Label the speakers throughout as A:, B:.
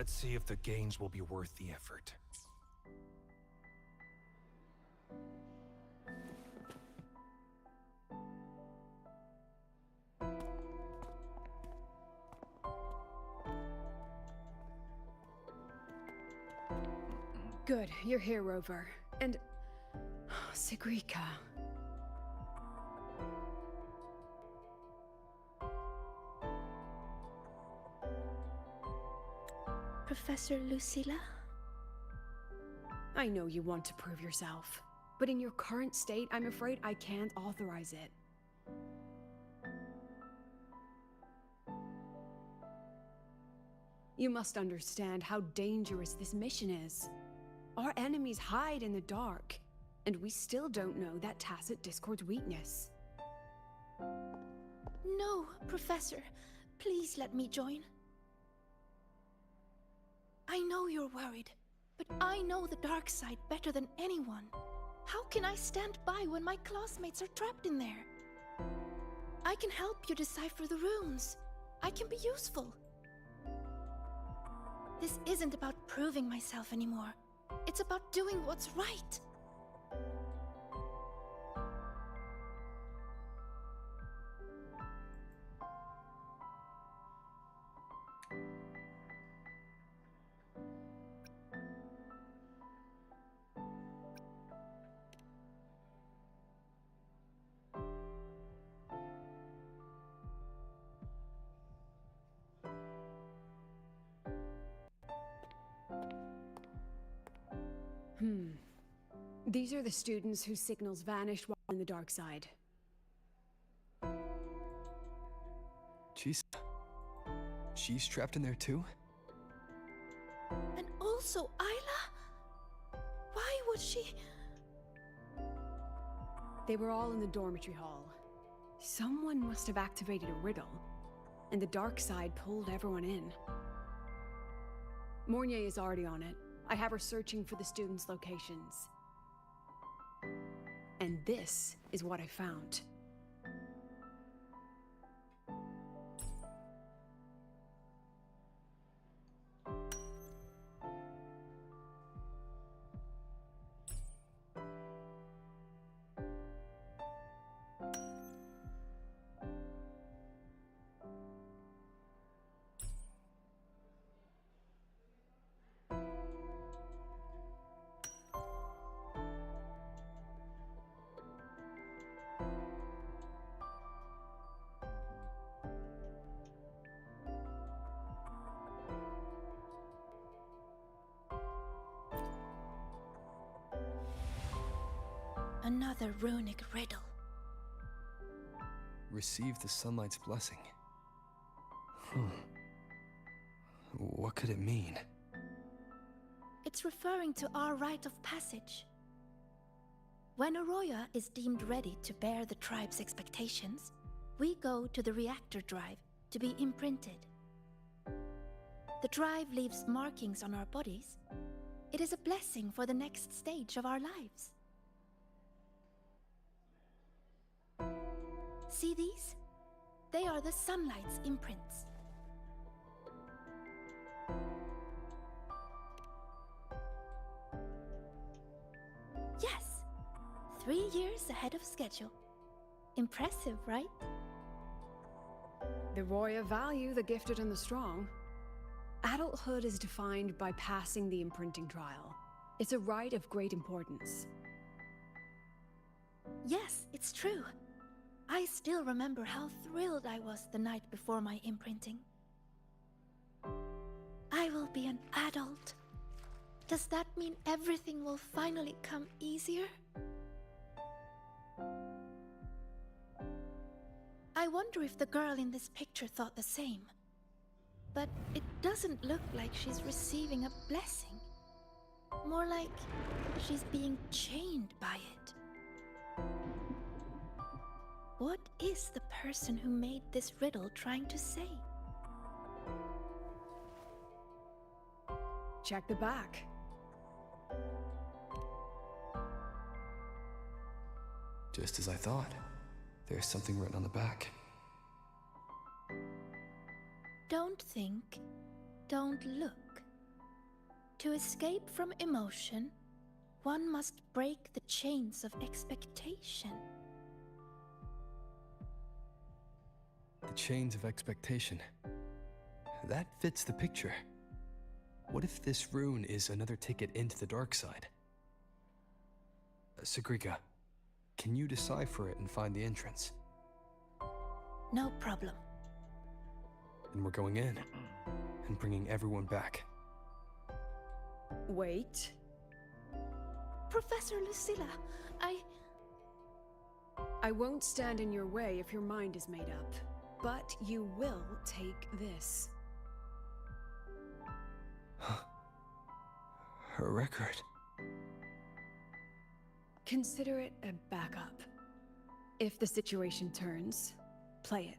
A: Let's see if the gains will be worth the effort.
B: Good, you're here, Rover. And... Sigrika.
C: Professor Lucilla?
B: I know you want to prove yourself, but in your current state, I'm afraid I can't authorize it. You must understand how dangerous this mission is. Our enemies hide in the dark, and we still don't know that tacit discord's weakness.
C: No, Professor. Please let me join. I know you're worried, but I know the dark side better than anyone. How can I stand by when my classmates are trapped in there? I can help you decipher the runes. I can be useful. This isn't about proving myself anymore. It's about doing what's right.
B: These are the students whose signals vanished while on the dark side.
D: She's trapped in there too?
C: And also Ayla? Why would she...
B: They were all in the dormitory hall. Someone must have activated a riddle, and the dark side pulled everyone in. Mornier is already on it. I have her searching for the students' locations. And this is what I found.
C: Another runic riddle.
D: Receive the sunlight's blessing. What could it mean?
C: It's referring to our rite of passage. When Arroya is deemed ready to bear the tribe's expectations, we go to the reactor drive to be imprinted. The drive leaves markings on our bodies. It is a blessing for the next stage of our lives. See these? They are the sunlight's imprints. Yes! 3 years ahead of schedule. Impressive, right?
B: The Roya value the gifted and the strong. Adulthood is defined by passing the imprinting trial. It's a rite of great importance.
C: Yes, it's true. I still remember how thrilled I was the night before my imprinting. I will be an adult. Does that mean everything will finally come easier? I wonder if the girl in this picture thought the same. But it doesn't look like she's receiving a blessing. More like she's being chained by it. What is the person who made this riddle trying to say?
B: Check the back.
D: Just as I thought. There's something written on the back.
C: Don't think, don't look. To escape from emotion, one must break the chains of expectation.
D: The chains of expectation. That fits the picture. What if this rune is another ticket into the dark side? Sagrika, can you decipher it and find the entrance?
C: No problem.
D: And we're going in, and bringing everyone back.
B: Wait.
C: Professor Lucilla,
B: I won't stand in your way if your mind is made up, but you will take this.
D: Her record.
B: Consider it a backup. If the situation turns, play it.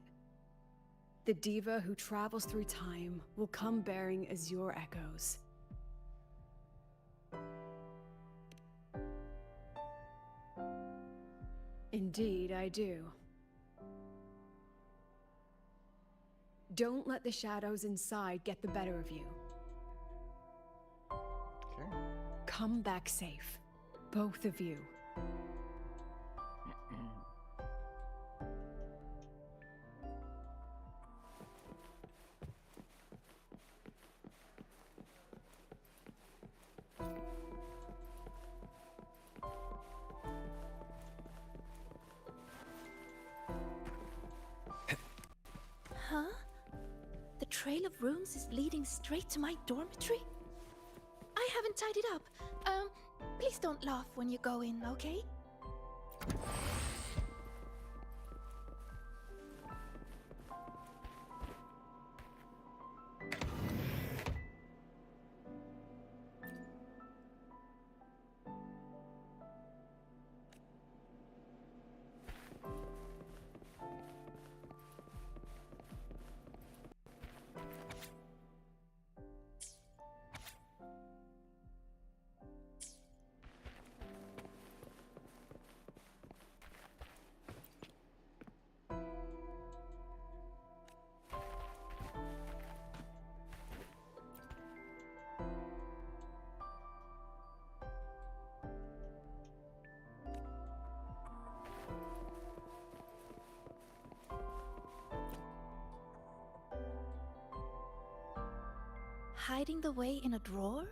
B: The diva who travels through time will come bearing azure echoes. Indeed, I do. Don't let the shadows inside get the better of you.
E: Okay.
B: Come back safe, both of you.
C: huh? The trail of runes is leading straight to my dormitory? I haven't tied it up. Please don't laugh when you go in, okay? Hiding the way in a drawer?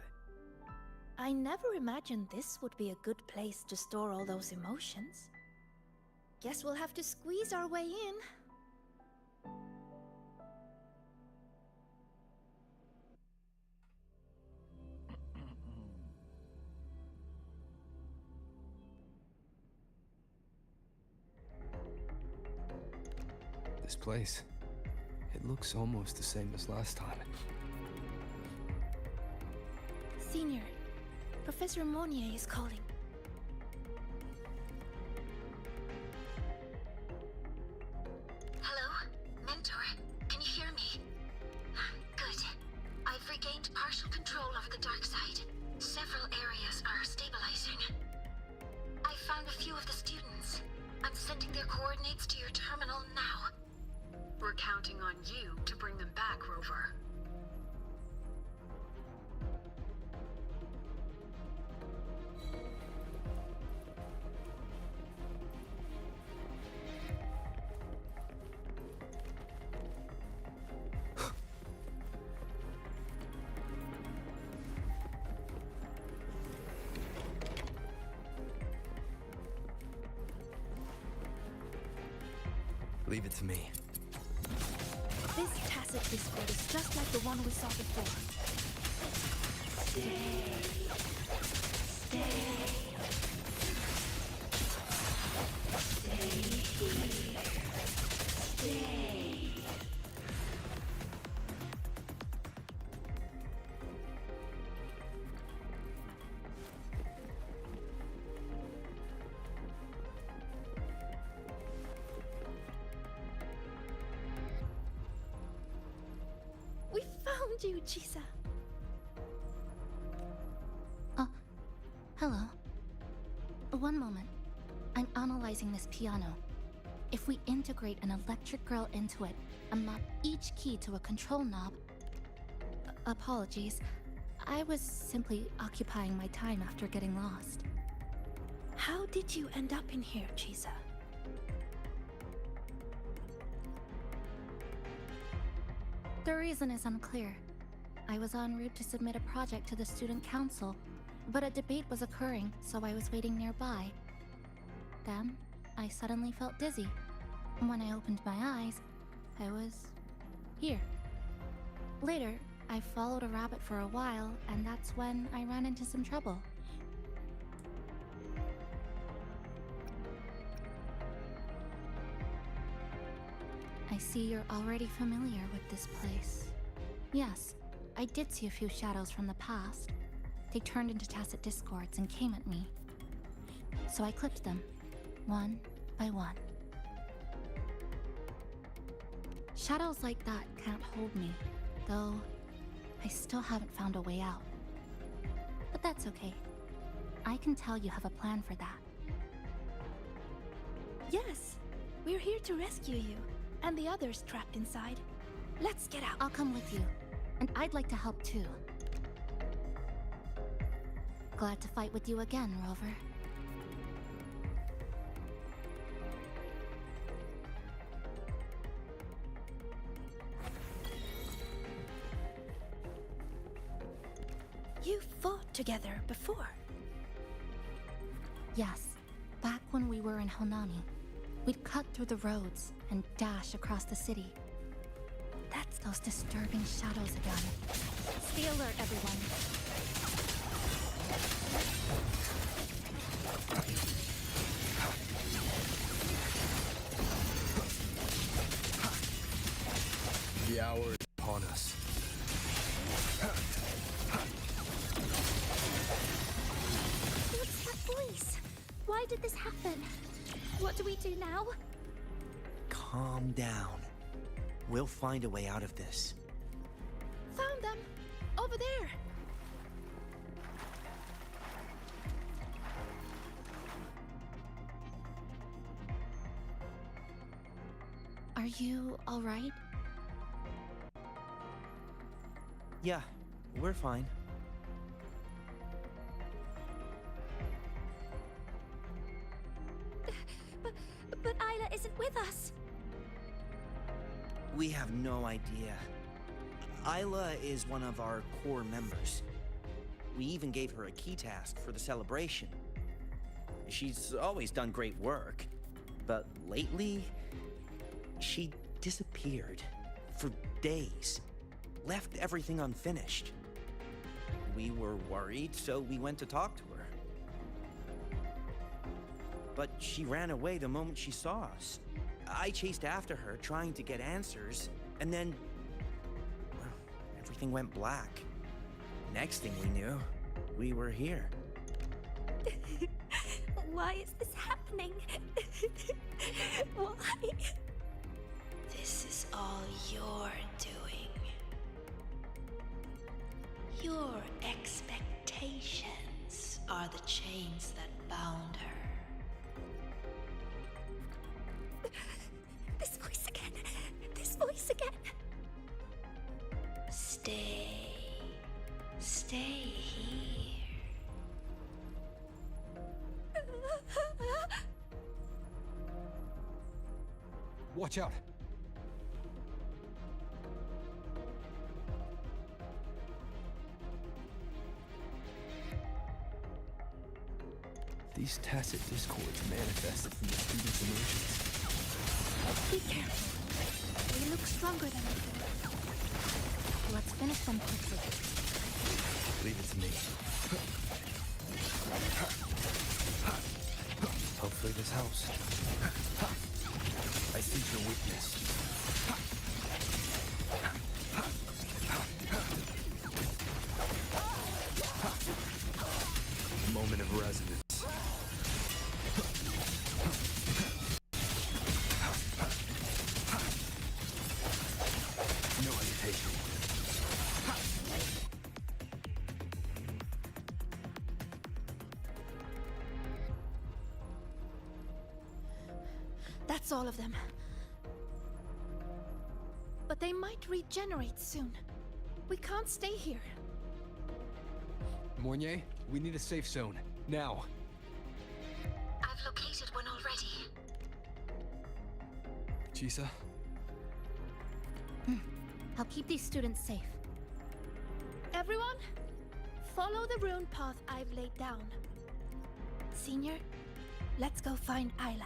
C: I never imagined this would be a good place to store all those emotions. Guess we'll have to squeeze our way in.
D: This place, it looks almost the same as last time.
C: Senior, Professor Monnier is calling.
F: Hello? Mentor, can you hear me? Good. I've regained partial control over the dark side. Several areas are stabilizing. I found a few of the students. I'm sending their coordinates to your terminal now. We're counting on you to bring them back, Rover.
D: Leave it to me.
C: This tacit discord is just like the one we saw before. We found you, Chisa.
G: Hello. One moment. I'm analyzing this piano. If we integrate an electric girl into it and map each key to a control knob... apologies. I was simply occupying my time after getting lost.
C: How did you end up in here, Chisa?
G: The reason is unclear. I was en route to submit a project to the student council, but a debate was occurring, so I was waiting nearby. Then, I suddenly felt dizzy. When I opened my eyes, I was here. Later, I followed a rabbit for a while, and that's when I ran into some trouble. I see you're already familiar with this place. Yes, I did see a few shadows from the past. They turned into tacit discords and came at me. So I clipped them, one by one. Shadows like that can't hold me, though I still haven't found a way out. But that's okay. I can tell you have a plan for that.
C: Yes, we're here to rescue you, and the others trapped inside. Let's get out.
G: I'll come with you, and I'd like to help too. Glad to fight with you again, Rover.
C: You fought together before.
G: Yes, back when we were in Honami. We'd cut through the roads and dash across the city. That's those disturbing shadows again. Stay alert, everyone.
D: The hour is upon us.
G: What's that voice? Why did this happen? What do we do now?
E: Calm down. We'll find a way out of this.
C: Found them! Over there!
G: Are you alright?
E: Yeah, we're fine.
C: But Isla isn't with us!
E: We have no idea. Isla is one of our core members. We even gave her a key task for the celebration. She's always done great work, but lately, she disappeared for days. Left everything unfinished. We were worried, so we went to talk to her. But she ran away the moment she saw us. I chased after her, trying to get answers, and then... well, everything went black. Next thing we knew, we were here.
C: Why is this happening? Why? This is all your doing. Your expectations are the chains that bound her. This voice again! This voice again! Stay. Stay here.
D: Watch out! These tacit discords manifested from the students' emotions.
C: Be careful. They look stronger than before.
G: Let's finish them quickly.
D: Leave it to me. Hopefully this helps. I see your weakness. Moment of resonance. No hesitation.
C: That's all of them. But they might regenerate soon. We can't stay here.
D: Mornier, we need a safe zone. Now.
F: I've located one already.
D: Chisa?
G: I'll keep these students safe.
C: Everyone, follow the rune path I've laid down. Senior, let's go find Ayla.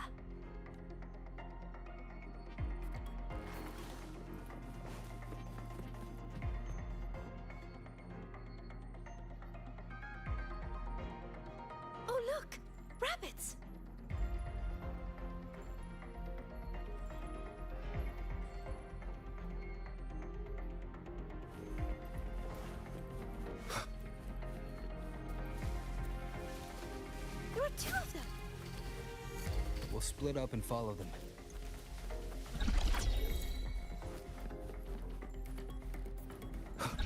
C: Oh look! Rabbits! There are two of them!
D: We'll split up and follow them.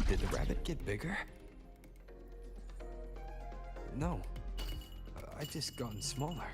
D: Did the rabbit get bigger? No. I just gotten smaller.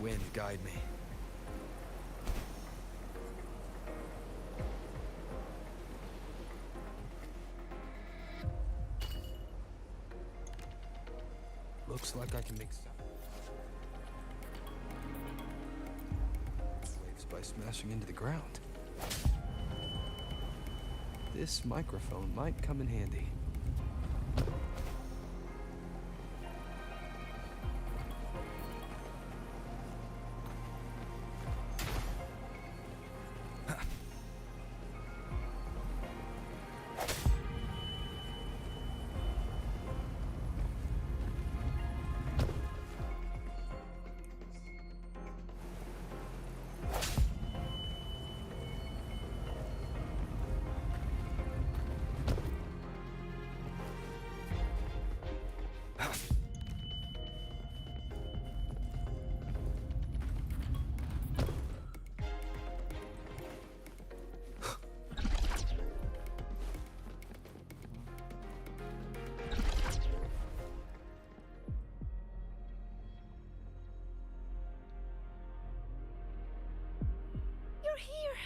D: Wind, guide me. Looks like I can make some waves by smashing into the ground. This microphone might come in handy.
C: You're here!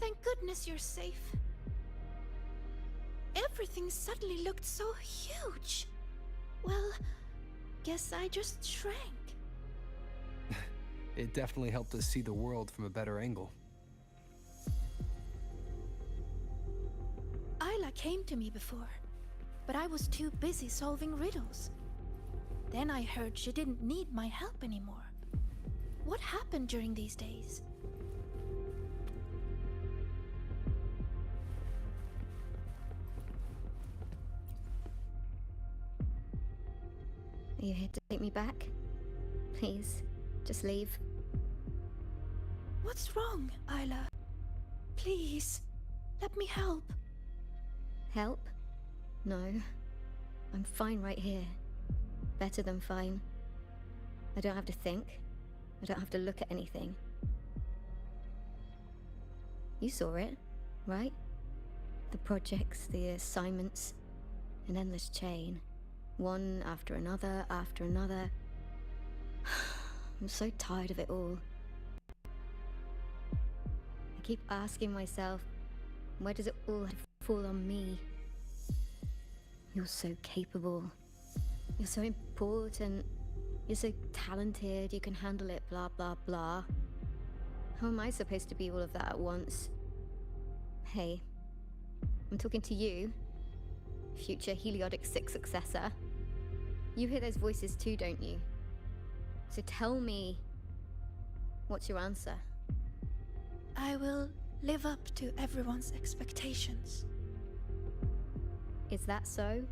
C: Thank goodness you're safe. Everything suddenly looked so huge. Well, guess I just shrank.
D: It definitely helped us see the world from a better angle.
C: Ayla came to me before, but I was too busy solving riddles. Then I heard she didn't need my help anymore. What happened during these days?
H: Are you here to take me back? Please, just leave.
C: What's wrong, Ayla? Please, let me help.
H: Help? No. I'm fine right here. Better than fine. I don't have to think. I don't have to look at anything. You saw it, right? The projects, the assignments, an endless chain. One after another, after another. I'm so tired of it all. I keep asking myself, why does it all have to fall on me? You're so capable. You're so important. You're so talented, you can handle it, blah, blah, blah. How am I supposed to be all of that at once? Hey, I'm talking to you, future Heliodic 6 successor. You hear those voices too, don't you? So tell me, What's your answer?
C: I will live up to everyone's expectations.
H: Is that so?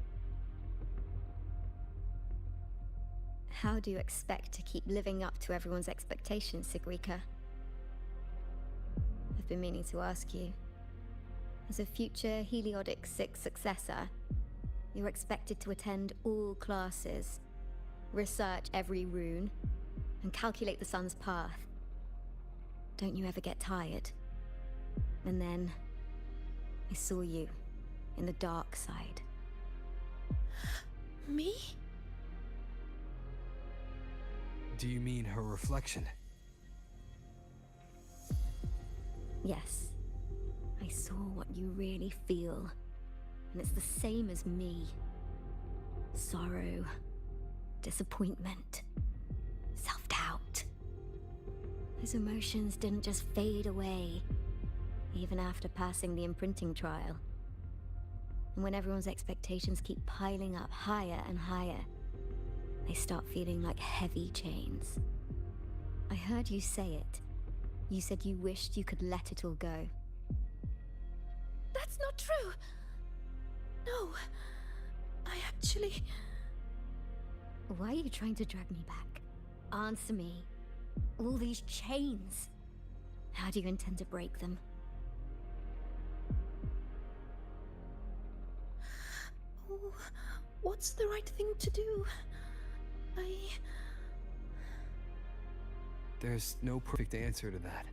H: How do you expect to keep living up to everyone's expectations, Sigrika? I've been meaning to ask you. As a future Heliodic 6 successor, you're expected to attend all classes, research every rune, and calculate the sun's path. Don't you ever get tired? And then, I saw you in the dark side.
C: Me?
D: Do you mean her reflection?
H: Yes. I saw what you really feel. And it's the same as me. Sorrow, disappointment, self-doubt. Those emotions didn't just fade away, even after passing the imprinting trial. And when everyone's expectations keep piling up higher and higher, they start feeling like heavy chains. I heard you say it. You said you wished you could let it all go.
C: That's not true! No. I actually...
H: Why are you trying to drag me back? Answer me. All these chains. How do you intend to break them?
C: Oh, what's the right thing to do?
D: There's no perfect answer to that.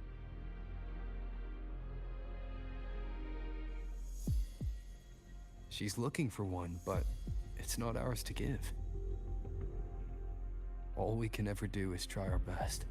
D: She's looking for one, but it's not ours to give. All we can ever do is try our best.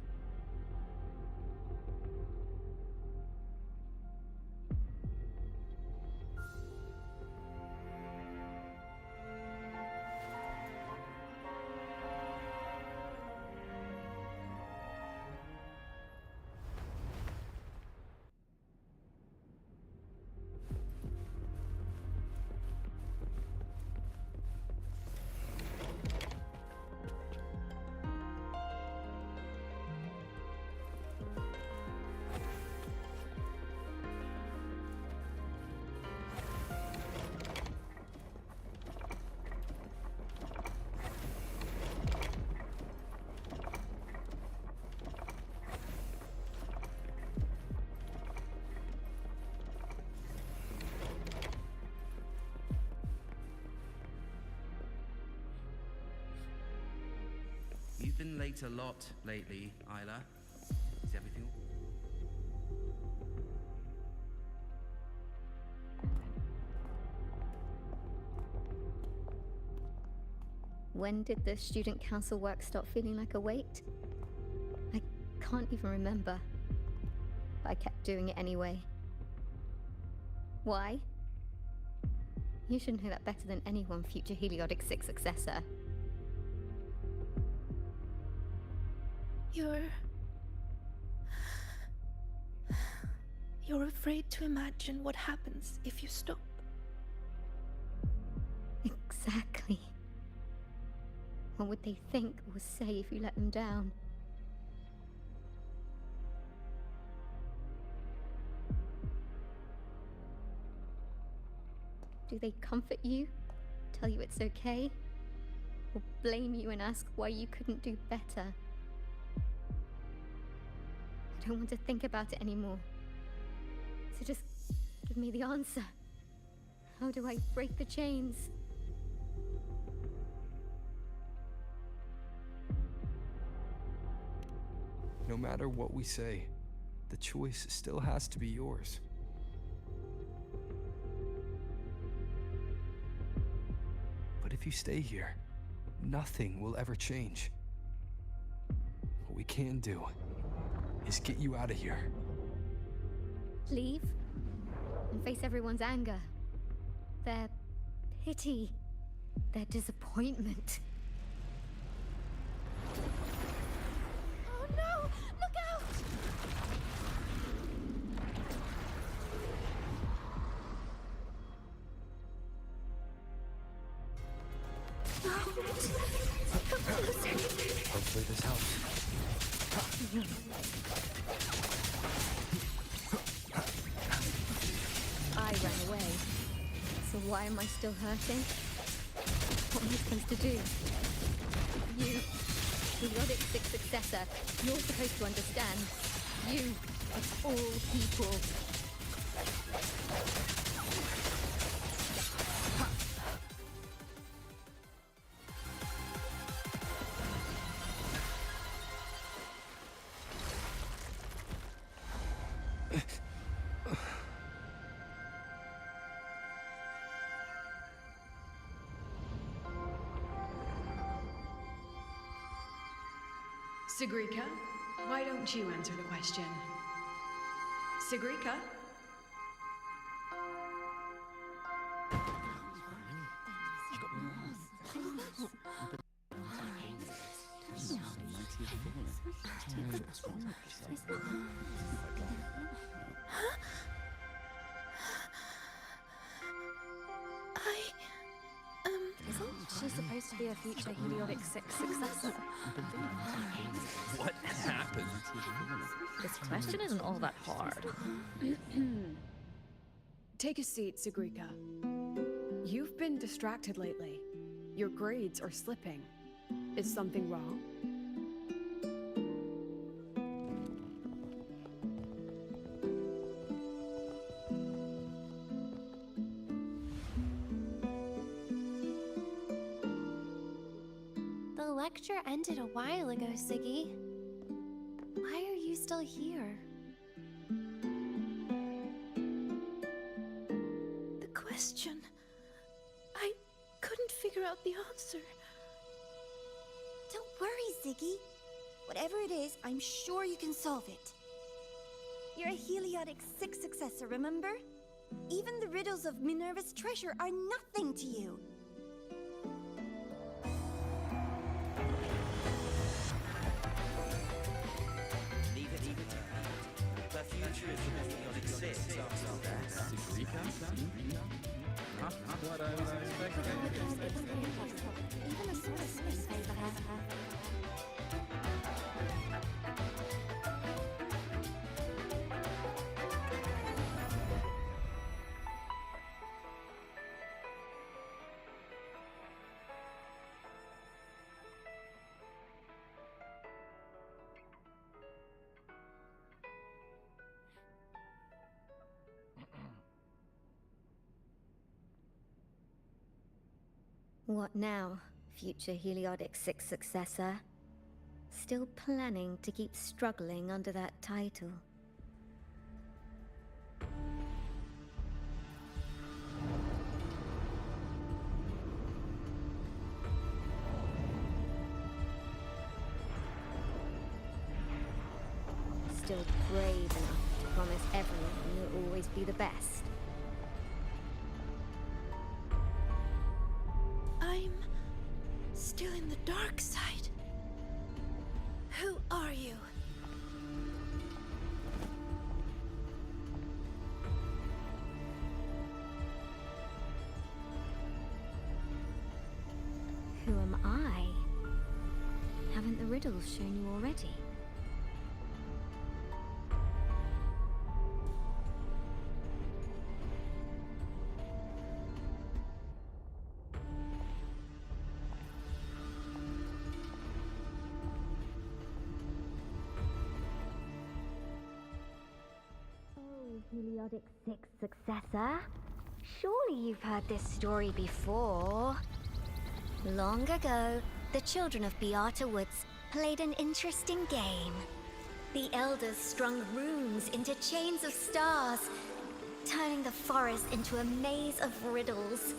I: You've been late a lot lately, Isla. Is everything all...
H: When did the student council work stop feeling like a weight? I can't even remember. But I kept doing it anyway. Why? You should know that better than anyone, future Heliodic 6 successor.
C: You're afraid to imagine what happens if you stop.
H: Exactly. What would they think or say if you let them down? Do they comfort you? Tell you it's okay? Or blame you and ask why you couldn't do better? I don't want to think about it anymore. So just give me the answer. How do I break the chains?
D: No matter what we say, the choice still has to be yours. But if you stay here, nothing will ever change. What we can do is get you out of here.
H: Leave? And face everyone's anger. Their pity. Their disappointment.
C: Oh no! Look out!
D: Hopefully this helps.
H: I ran away. So why am I still hurting? What am I supposed to do? You, periodic six successor, you're supposed to understand. You, of all people.
B: Sigrika, why don't you answer the question? Sigrika?
G: Isn't she supposed to be a future Heliotic 6 successor?
J: What happened?
K: This question isn't all that hard.
B: Take a seat, Sigrika. You've been distracted lately. Your grades are slipping. Is something wrong?
G: The lecture ended a while ago, Siggy. Why are you still here?
C: The question. I couldn't figure out the answer.
L: Don't worry, Ziggy. Whatever it is, I'm sure you can solve it. You're a Heliotic 6 successor, remember? Even the riddles of Minerva's treasure are nothing to you.
E: Leave it. The future is the Heliotic 6 after that.
J: Sigrika? Not what I was expecting.
G: Even a sort of space favor her.
H: What now, future Heliotic 6 successor? Still planning to keep struggling under that title? Still brave enough to promise everyone you'll always be the best?
C: I'm still in the dark side. Who are you?
H: Who am I? Haven't the riddles shown you already? Heliotic 6 successor? Surely you've heard this story before. Long ago, the children of Beata Woods played an interesting game. The elders strung runes into chains of stars, turning the forest into a maze of riddles.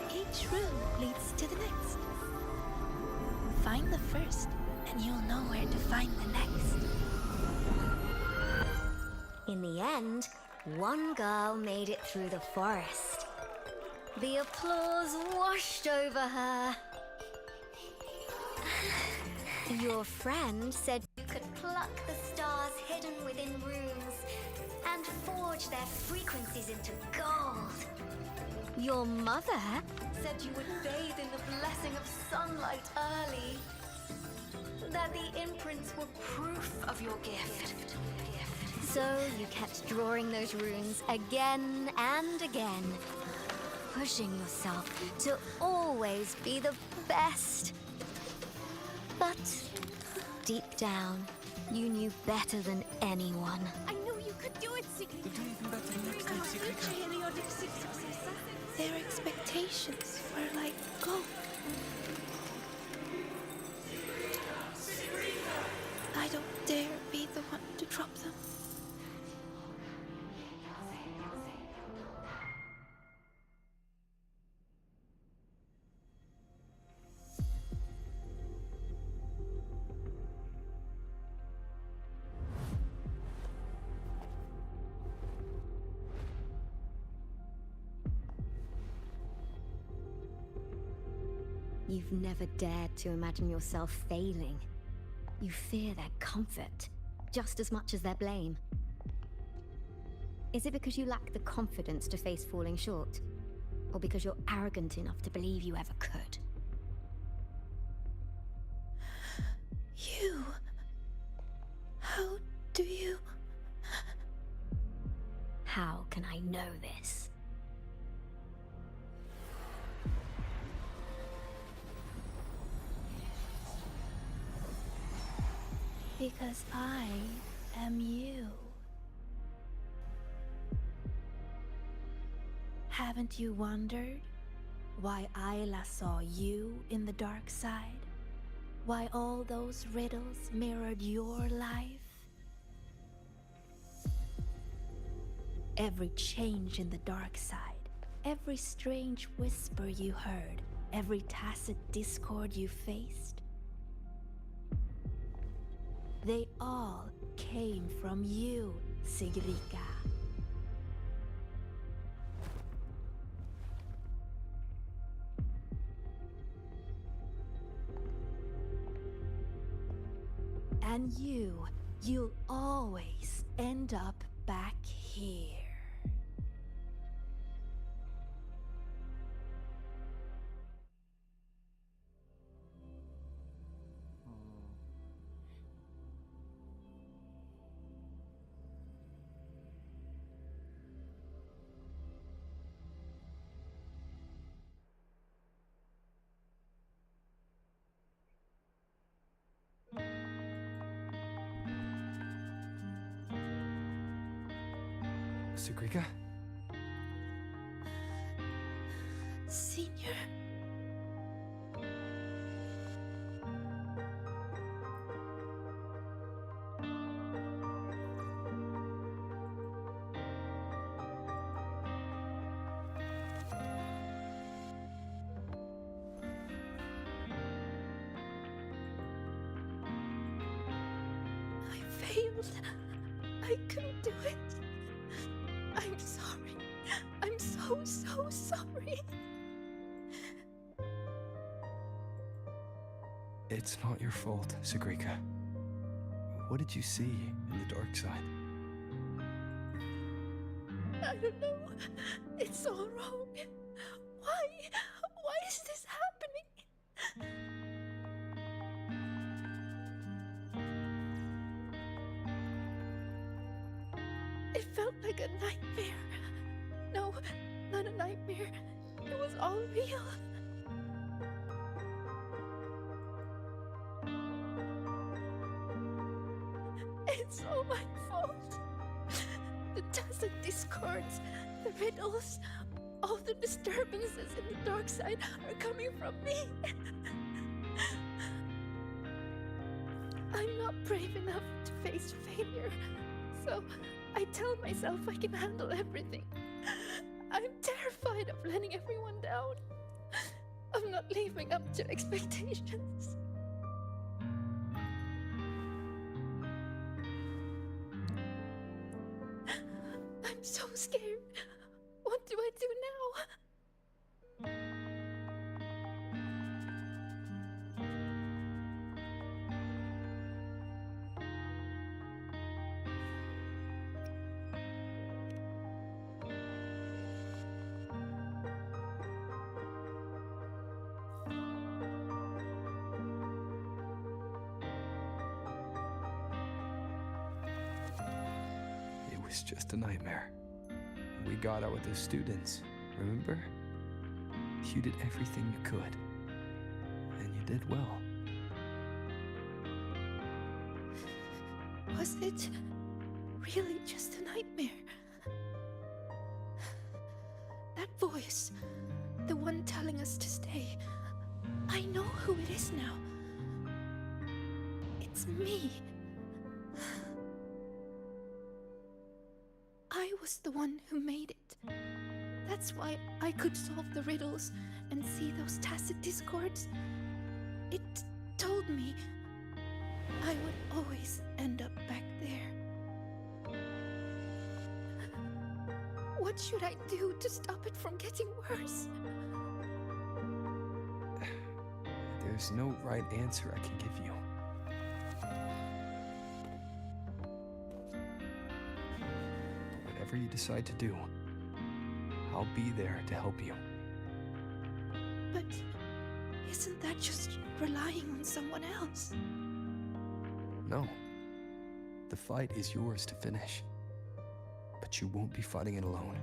C: Each room leads to the next. Find the first, and you'll know where to find the next.
H: In the end, one girl made it through the forest. The applause washed over her. Your friend said you could pluck the stars hidden within runes and forge their frequencies into gold. Your mother
C: said you would bathe in the blessing of sunlight early. That the imprints were proof of your gift.
H: So you kept drawing those runes again and again, pushing yourself to always be the best. But deep down, you knew better than anyone.
C: I knew you could do it, Sigrid.
I: You're doing even better next time, Sigrid.
C: Their expectations were like gold. I don't dare be the one to drop them.
H: You've never dared to imagine yourself failing. You fear their comfort, just as much as their blame. Is it because you lack the confidence to face falling short? Or because you're arrogant enough to believe you ever could?
C: You... How do you...
H: How can I know this?
C: Because I am you. Haven't you wondered why Ayla saw you in the dark side? Why all those riddles mirrored your life? Every change in the dark side, every strange whisper you heard, every tacit discord you faced, they all came from you, Sigrika. And you'll always end up back here.
D: Sigrika?
C: Senior. I failed. I couldn't do it. I'm sorry. I'm so sorry.
D: It's not your fault, Sigrika. What did you see in the dark side?
C: I don't know. It's all wrong. Why is this happening? It felt like a nightmare. No, not a nightmare. It was all real. It's all my fault. The tacit discords, the riddles, all the disturbances in the dark side are coming from me. I'm not brave enough to face failure, so I tell myself I can handle everything. I'm terrified of letting everyone down, of not living up to expectations. I'm so scared. What do I do now?
D: was just a nightmare. We got out with the students, remember? You did everything you could. And you did well.
C: Was it really just a nightmare? That voice, the one telling us to stay, I know who it is now. It's me. I was the one who made it. That's why I could solve the riddles and see those tacit discords. It told me I would always end up back there. What should I do to stop it from getting worse?
D: There's no right answer I can give you. Whatever you decide to do, I'll be there to help you.
C: But isn't that just relying on someone else?
D: No. The fight is yours to finish. But you won't be fighting it alone.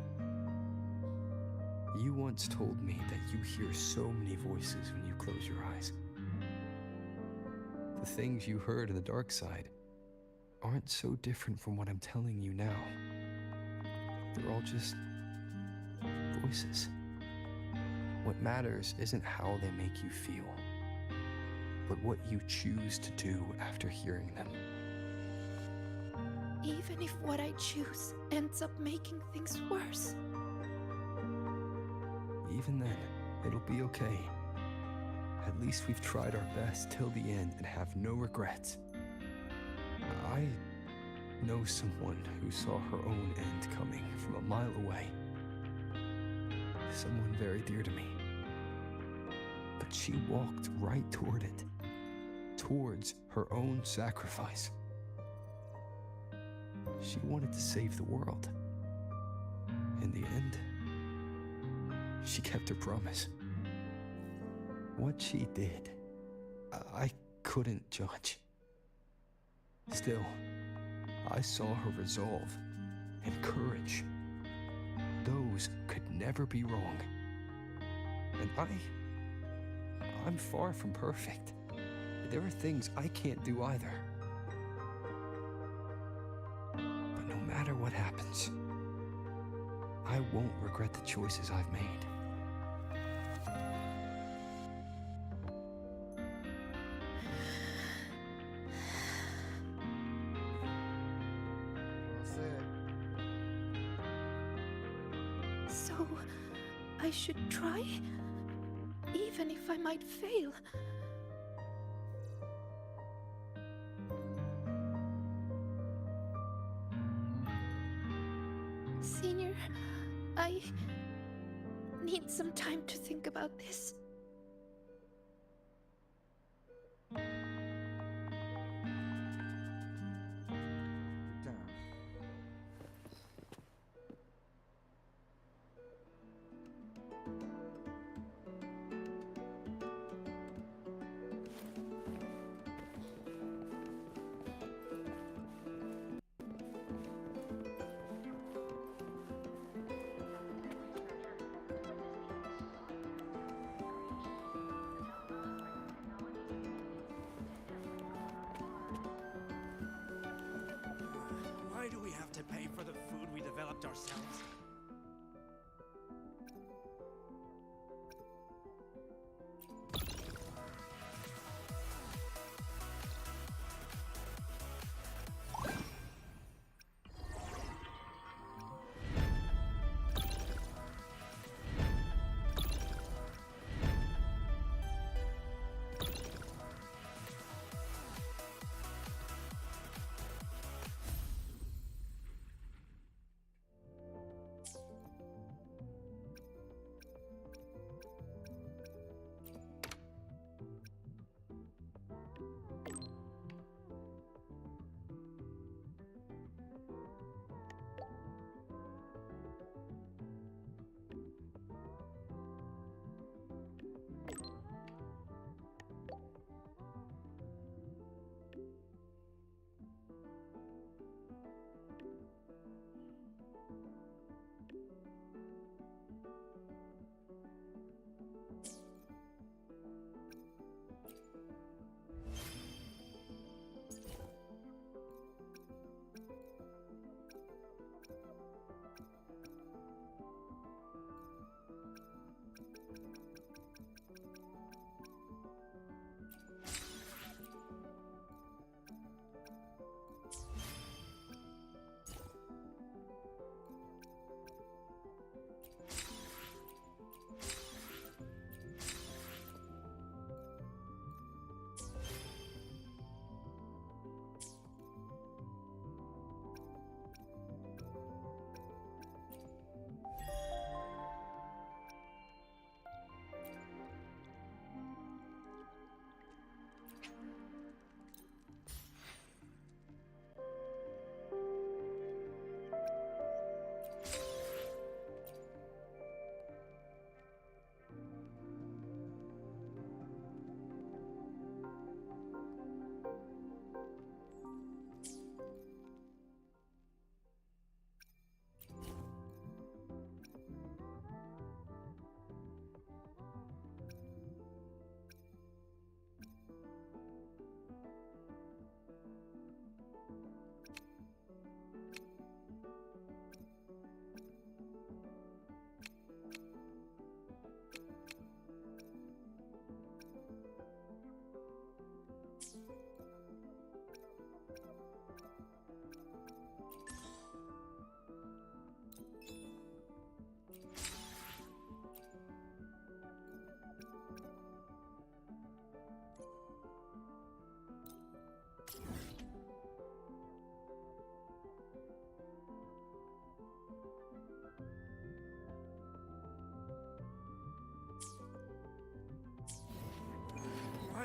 D: You once told me that you hear so many voices when you close your eyes. The things you heard in the dark side aren't so different from what I'm telling you now. They're all just voices. What matters isn't how they make you feel, but what you choose to do after hearing them.
C: Even if what I choose ends up making things worse.
D: Even then, it'll be okay. At least we've tried our best till the end and have no regrets. I know someone who saw her own end coming from a mile away. Someone very dear to me. But she walked right toward it, towards her own sacrifice. She wanted to save the world. In the end, she kept her promise. What she did, I couldn't judge. Still, I saw her resolve and courage. Those could never be wrong. And I'm far from perfect. There are things I can't do either. But no matter what happens, I won't regret the choices I've made.
C: So, I should try? Even if I might fail? Senior, I need some time to think about this.
A: Why do we have to pay for the food we developed ourselves?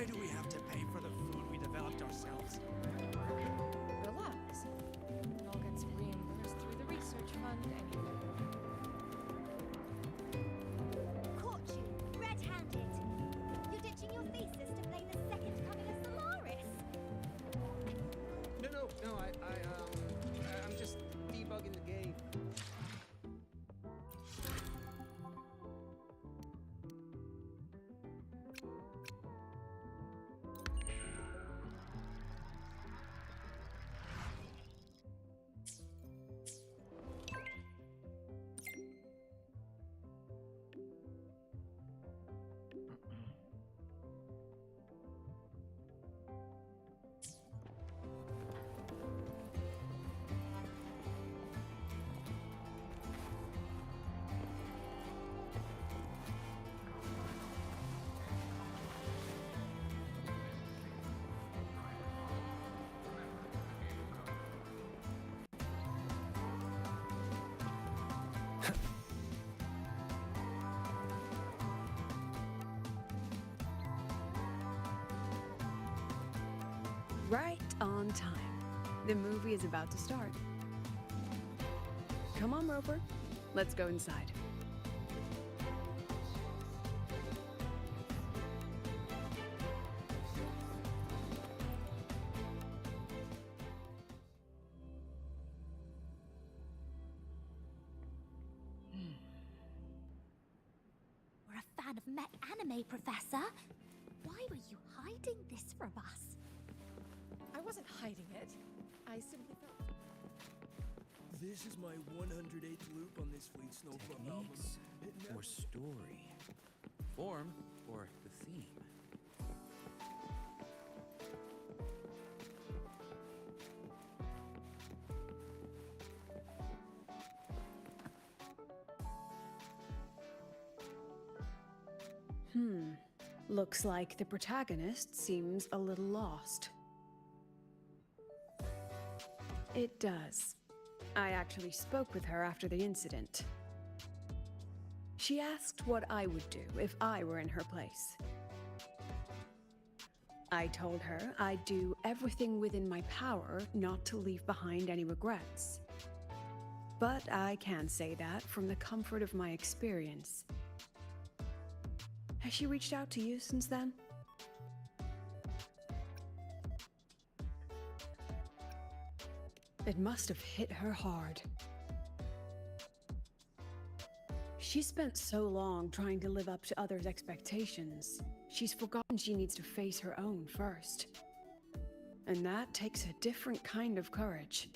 A: Why do we have to pay for the food we developed ourselves?
M: Relax. It all gets reimbursed through the research fund anyway.
L: Caught you, red-handed. You're ditching your thesis to play the second coming of Solaris.
J: No, I'm just debugging the game.
B: Right on time. The movie is about to start. Come on, Roper. Let's go inside.
C: We're a fan of mech anime, Professor. Why were you hiding this from us?
M: I wasn't hiding it. I simply felt...
A: This is my 108th loop on this Fleet Snowflake album.
I: Techniques or story? Form or the theme?
B: Looks like the protagonist seems a little lost. It does. I actually spoke with her after the incident. She asked what I would do if I were in her place. I told her I'd do everything within my power not to leave behind any regrets. But I can't say that from the comfort of my experience. Has she reached out to you since then? It must have hit her hard. She spent so long trying to live up to others' expectations, she's forgotten she needs to face her own first. And that takes a different kind of courage.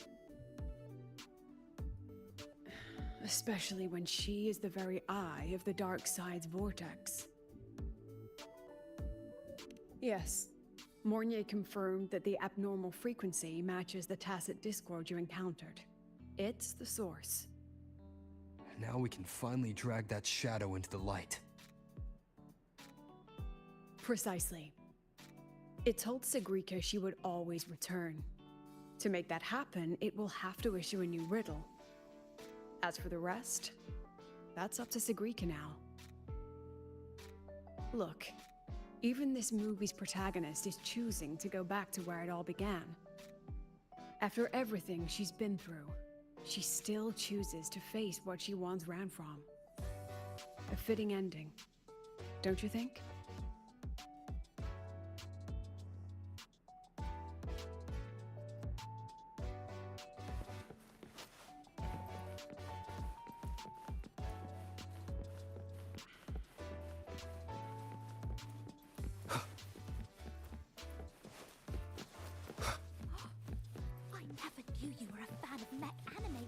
B: Especially when she is the very eye of the dark side's vortex. Yes, Mornier confirmed that the abnormal frequency matches the tacit discord you encountered. It's the source.
D: Now we can finally drag that shadow into the light.
B: Precisely. It told Sigrika she would always return. To make that happen, it will have to issue a new riddle. As for the rest, that's up to Sigrika now. Look, even this movie's protagonist is choosing to go back to where it all began. After everything she's been through, she still chooses to face what she once ran from. A fitting ending, don't you think?
C: I never knew you were a fan of mech anime.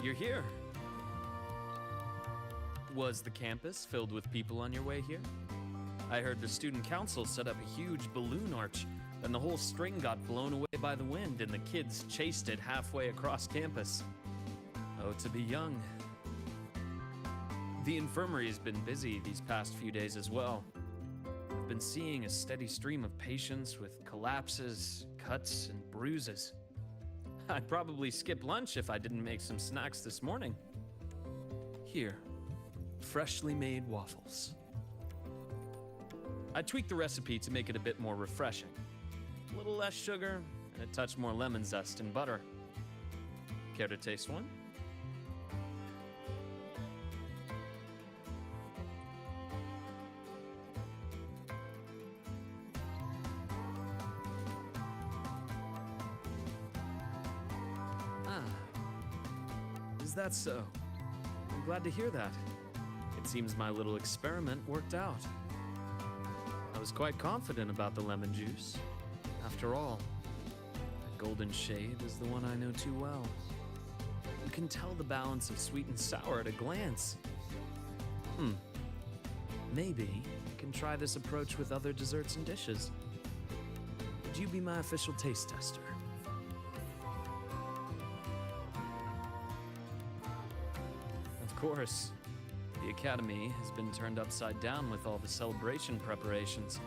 N: You're here. Was the campus filled with people on your way here? I heard the student council set up a huge balloon arch, and the whole string got blown away by the wind, and the kids chased it halfway across campus. Oh, to be young. The infirmary's been busy these past few days as well. I've been seeing a steady stream of patients with collapses, cuts, and bruises. I'd probably skip lunch if I didn't make some snacks this morning. Here, freshly made waffles. I tweaked the recipe to make it a bit more refreshing. A little less sugar and a touch more lemon zest and butter. Care to taste one? Is that so? I'm glad to hear that. It seems my little experiment worked out. I was quite confident about the lemon juice. After all, that golden shade is the one I know too well. You can tell the balance of sweet and sour at a glance. Maybe I can try this approach with other desserts and dishes. Would you be my official taste tester? Of course. The academy has been turned upside down with all the celebration preparations.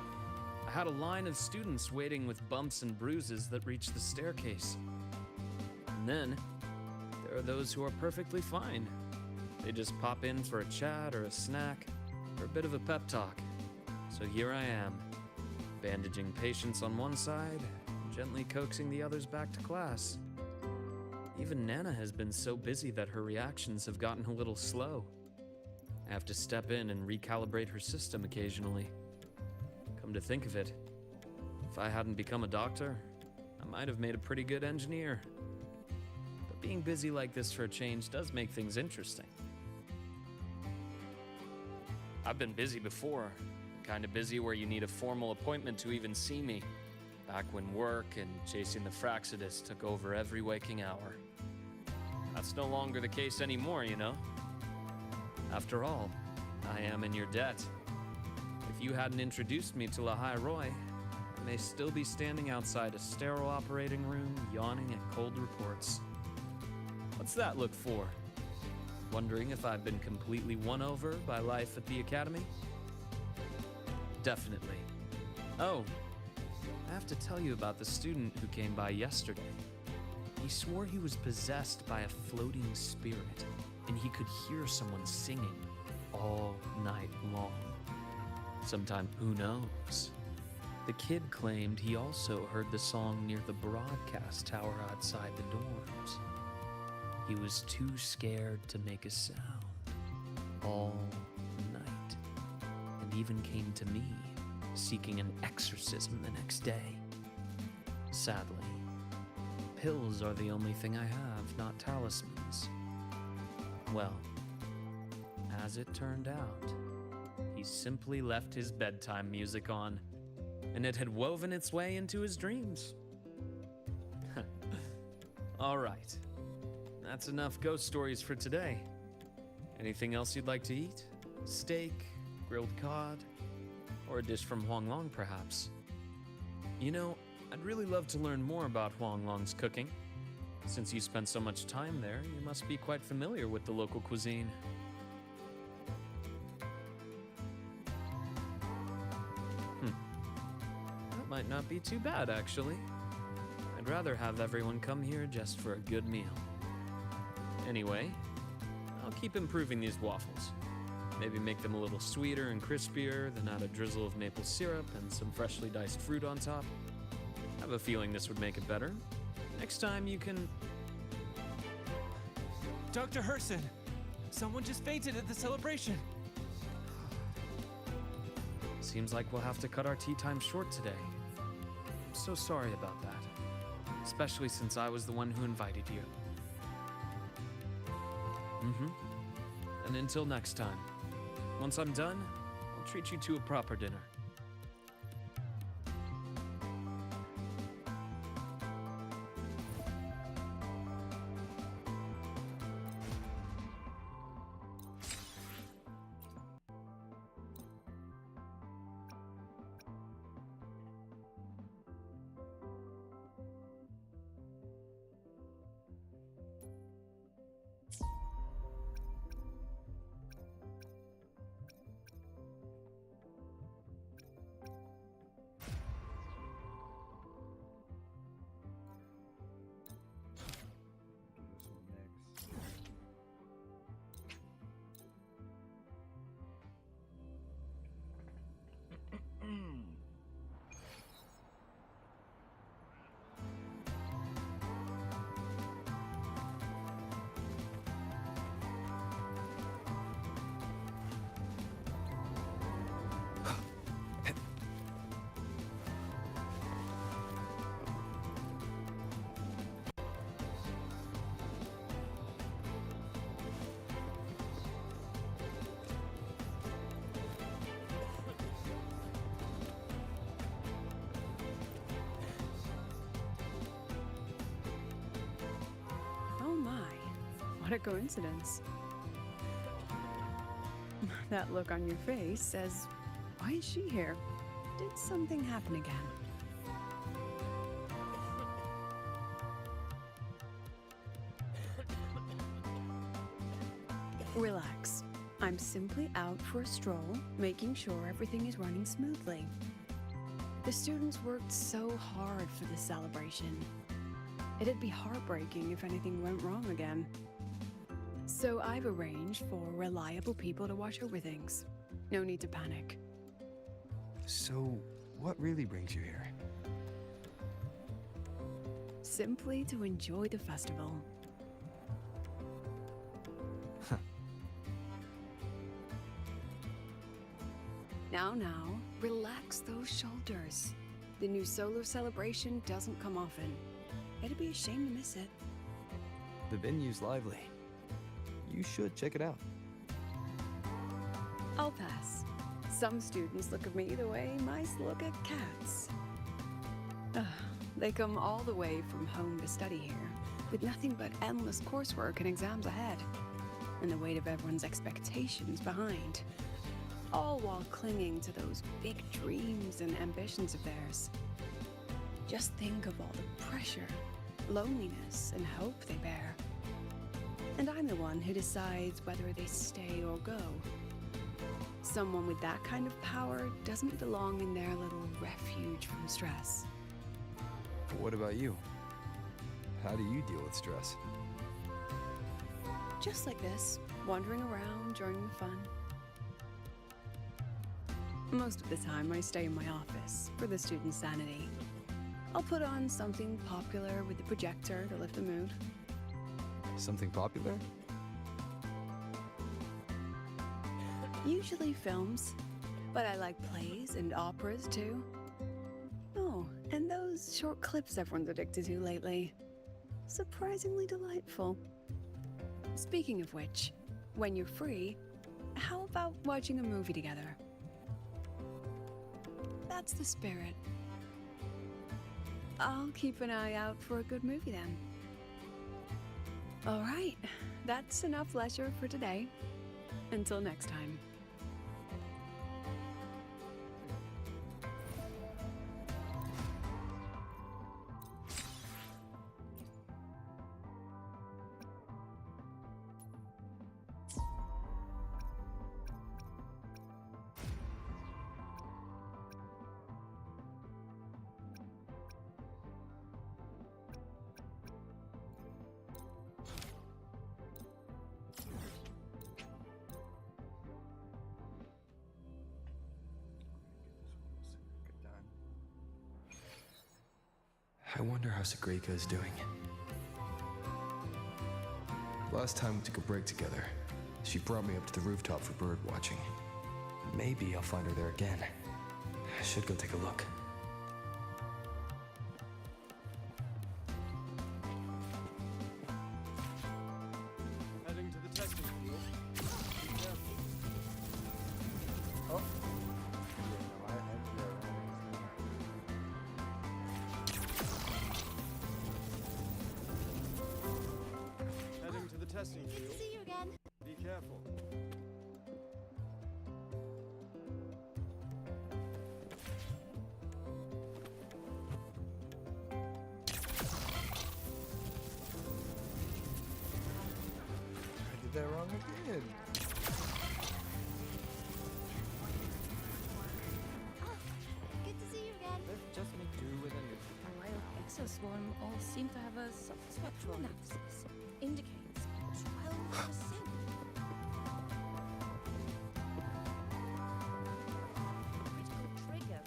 N: I had a line of students waiting with bumps and bruises that reached the staircase. And then, there are those who are perfectly fine. They just pop in for a chat or a snack, or a bit of a pep talk. So here I am, bandaging patients on one side, gently coaxing the others back to class. Even Nana has been so busy that her reactions have gotten a little slow. I have to step in and recalibrate her system occasionally. Come to think of it, if I hadn't become a doctor, I might have made a pretty good engineer. But being busy like this for a change does make things interesting. I've been busy before, kind of busy where you need a formal appointment to even see me, back when work and chasing the Fraxidus took over every waking hour. That's no longer the case anymore, you know? After all, I am in your debt. If you hadn't introduced me to Lahai Roy, I may still be standing outside a sterile operating room, yawning at cold reports. What's that look for? Wondering if I've been completely won over by life at the academy? Definitely. Oh, I have to tell you about the student who came by yesterday. He swore he was possessed by a floating spirit, and he could hear someone singing all night long. Sometime, who knows? The kid claimed he also heard the song near the broadcast tower outside the dorms. He was too scared to make a sound all night, and even came to me, seeking an exorcism the next day. Sadly, pills are the only thing I have, not talismans. Well, as it turned out, he simply left his bedtime music on, and it had woven its way into his dreams. All right, that's enough ghost stories for today. Anything else you'd like to eat? Steak, grilled cod, or a dish from Huanglong, perhaps? You know, I'd really love to learn more about Huang Long's cooking. Since you spent so much time there, you must be quite familiar with the local cuisine. That might not be too bad, actually. I'd rather have everyone come here just for a good meal. Anyway, I'll keep improving these waffles. Maybe make them a little sweeter and crispier, then add a drizzle of maple syrup and some freshly diced fruit on top. I have a feeling this would make it better. Next time you can...
A: Dr. Herson! Someone just fainted at the celebration!
N: Seems like we'll have to cut our tea time short today. I'm so sorry about that. Especially since I was the one who invited you. And until next time. Once I'm done, I'll treat you to a proper dinner.
B: What a coincidence. That look on your face says, why is she here? Did something happen again? Relax. I'm simply out for a stroll, making sure everything is running smoothly. The students worked so hard for this celebration. It'd be heartbreaking if anything went wrong again. So I've arranged for reliable people to watch over things. No need to panic.
D: So, what really brings you here?
B: Simply to enjoy the festival. Now, relax those shoulders. The new solo celebration doesn't come often. It'd be a shame to miss it.
D: The venue's lively. You should check it out.
B: I'll pass. Some students look at me the way mice look at cats. They come all the way from home to study here, with nothing but endless coursework and exams ahead, and the weight of everyone's expectations behind. All while clinging to those big dreams and ambitions of theirs. Just think of all the pressure, loneliness, and hope they bear. And I'm the one who decides whether they stay or go. Someone with that kind of power doesn't belong in their little refuge from stress.
D: What about you? How do you deal with stress?
B: Just like this, wandering around, joining the fun. Most of the time, I stay in my office for the students' sanity. I'll put on something popular with the projector to lift the mood.
D: Something popular?
B: Usually films, but I like plays and operas too. Oh, and those short clips everyone's addicted to lately. Surprisingly delightful. Speaking of which, when you're free, how about watching a movie together? That's the spirit. I'll keep an eye out for a good movie then. All right, that's enough leisure for today. Until next time.
D: I wonder how Sagrika is doing. Last time we took a break together, she brought me up to the rooftop for bird watching. Maybe I'll find her there again. I should go take a look.
A: Heading to the testing field. Be careful.
J: Oh.
A: Heading to the testing
L: Good
A: field.
L: to see you again.
A: Be careful.
J: I did that wrong again.
L: Good to see you again.
I: Let's just make do with a new.
M: A wild exoswarm all seem to have a self-spectral analysis. Indicates trial of a sin. Critical trigger.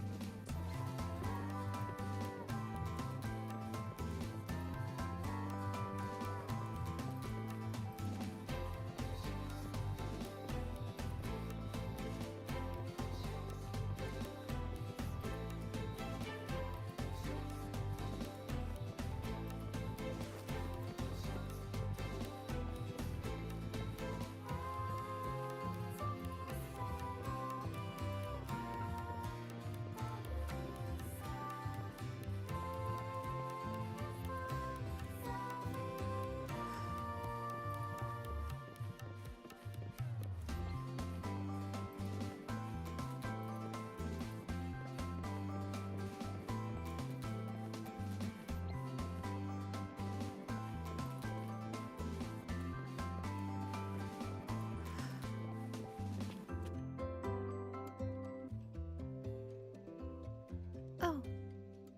C: Oh,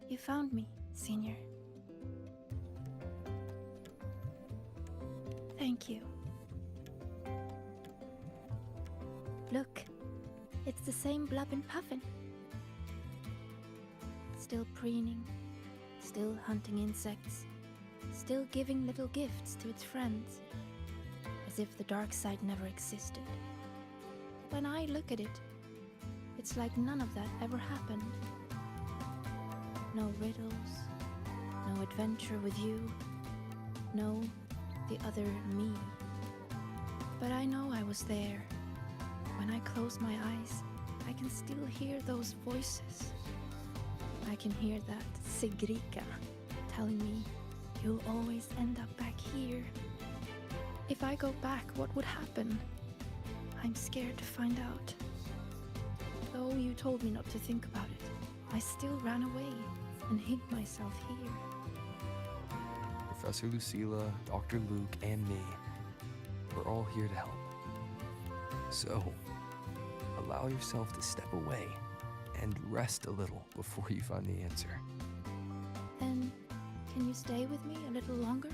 C: you found me, Senior. Thank you. Look, it's the same blub and puffin. Still preening, still hunting insects, still giving little gifts to its friends, as if the dark side never existed. When I look at it, it's like none of that ever happened. No riddles, no adventure with you, no the other me. But I know I was there. When I close my eyes, I can still hear those voices. I can hear that Sigrika telling me, you'll always end up back here. If I go back, what would happen? I'm scared to find out. Though you told me not to think about it, I still ran away and hid myself here.
D: Professor Lucilla, Dr. Luke, and me, we're all here to help. So, allow yourself to step away and rest a little before you find the answer.
C: Then, can you stay with me a little longer?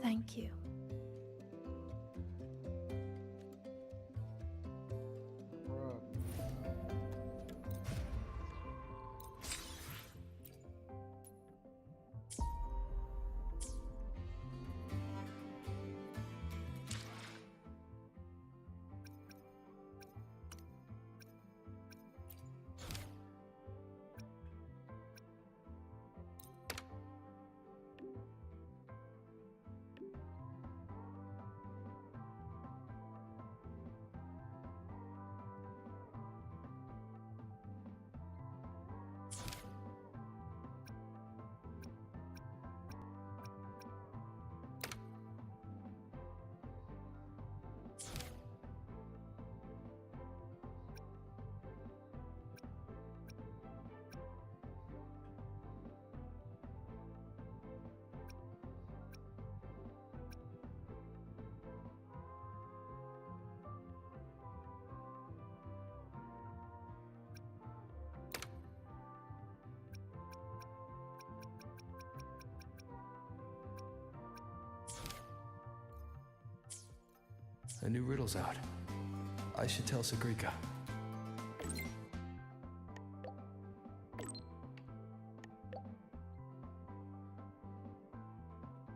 C: Thank you.
D: A new riddle's out. I should tell Sagrika.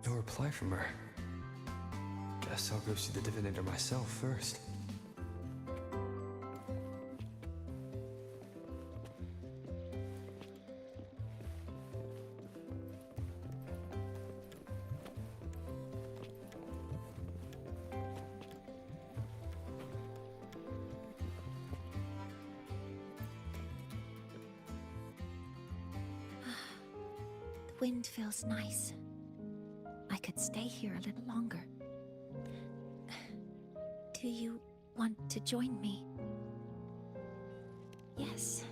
D: No reply from her. Guess I'll go see the divinator myself first.
C: The wind feels nice. I could stay here a little longer. Do you want to join me? Yes.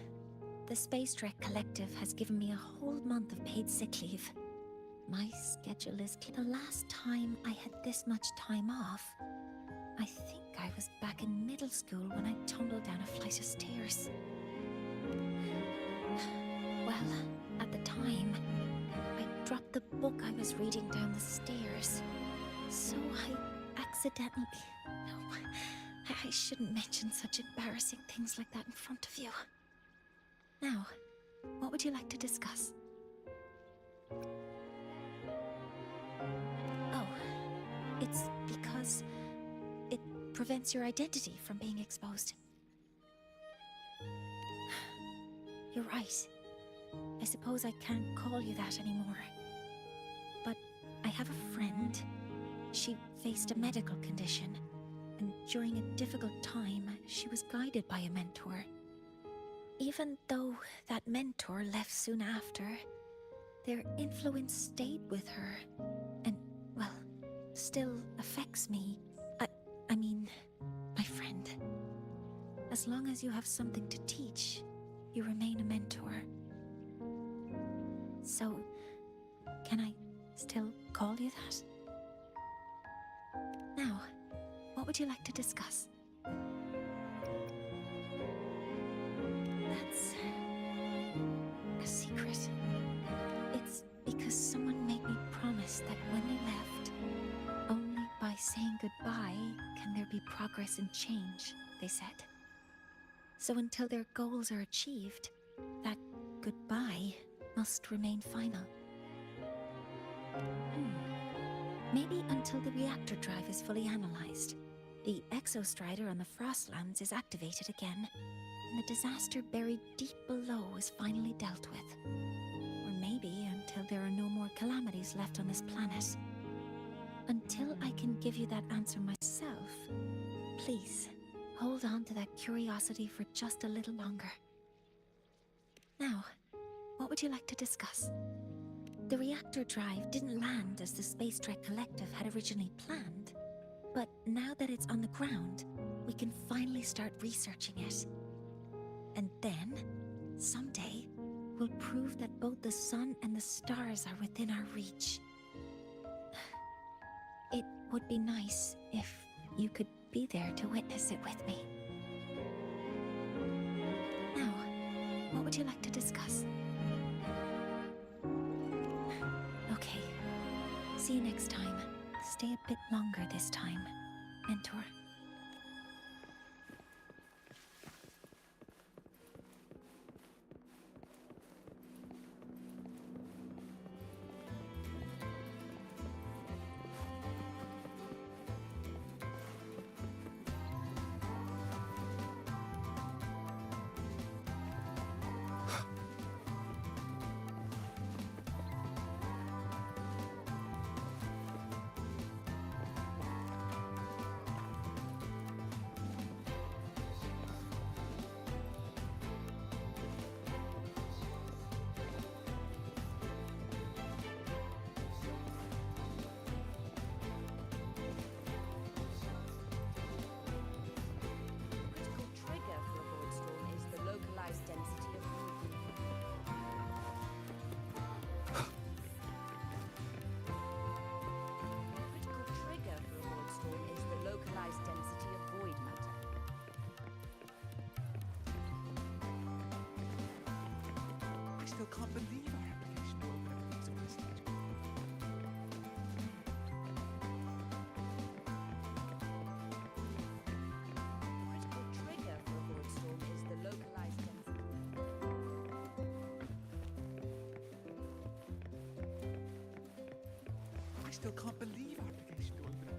C: The Space Trek Collective has given me a whole month of paid sick leave. My schedule is clear. The last time I had this much time off, I think I was back in middle school when I tumbled down a flight of stairs. Well, at the time, I dropped the book I was reading down the stairs. So I accidentally... No, I shouldn't mention such embarrassing things like that in front of you. Now, what would you like to discuss? Oh, it's because it prevents your identity from being exposed. You're right. I suppose I can't call you that anymore. But I have a friend. She faced a medical condition, and during a difficult time, she was guided by a mentor. Even though that mentor left soon after, their influence stayed with her, and, well, still affects me. I mean, my friend. As long as you have something to teach, you remain a mentor. So, can I still call you that? Now, what would you like to discuss? That's a secret. It's because someone made me promise that when they left, only by saying goodbye can there be progress and change, they said. So until their goals are achieved, that goodbye must remain final. Maybe until the reactor drive is fully analyzed, the exostrider on the Frostlands is activated again, and the disaster buried deep below is finally dealt with. Or maybe until there are no more calamities left on this planet. Until I can give you that answer myself, please, hold on to that curiosity for just a little longer. Now, what would you like to discuss? The reactor drive didn't land as the Space Trek Collective had originally planned, but now that it's on the ground, we can finally start researching it. And then, someday, we'll prove that both the sun and the stars are within our reach. It would be nice if you could be there to witness it with me. Now, what would you like to discuss? Okay. See you next time. Stay a bit longer this time, Mentor.
A: still can't believe our application will open everything's on this stage.
J: still can't believe application to open up.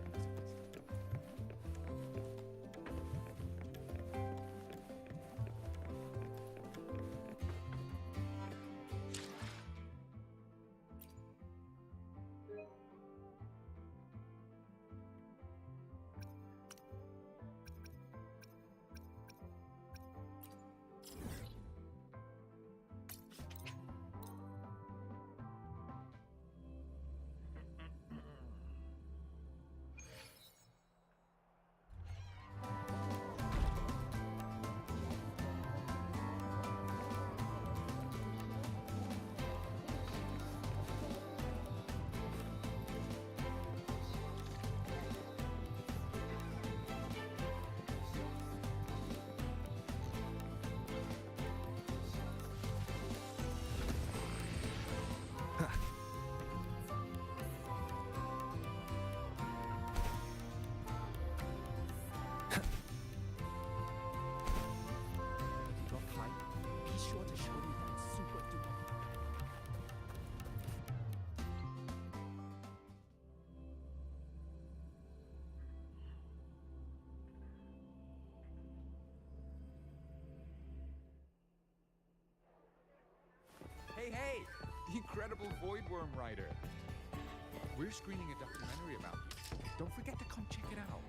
J: Hey, the incredible Voidworm writer. We're screening a documentary about you. Don't forget to come check it out.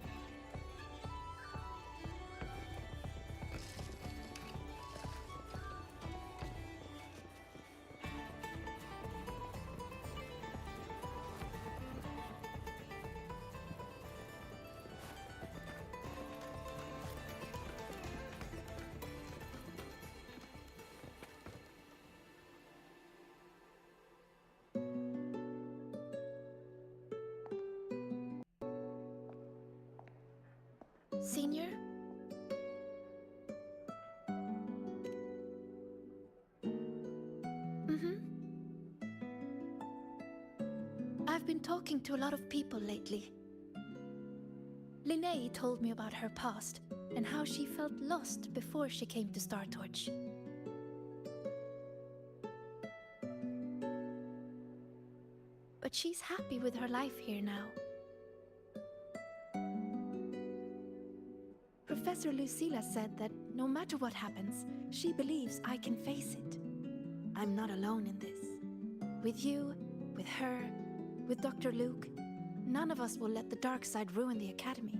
C: Senior? I've been talking to a lot of people lately. Linnea told me about her past and how she felt lost before she came to Star Torch. But she's happy with her life here now. Professor Lucilla said that no matter what happens, she believes I can face it. I'm not alone in this. With you, with her, with Dr. Luke, none of us will let the dark side ruin the Academy.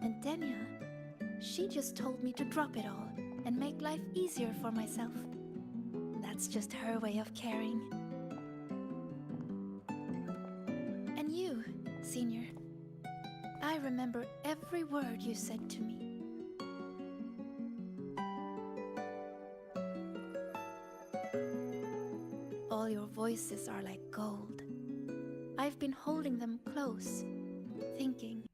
C: And Denia, she just told me to drop it all and make life easier for myself. That's just her way of caring. And you, Senior, I remember every word you said to me. All your voices are like gold. I've been holding them close, thinking.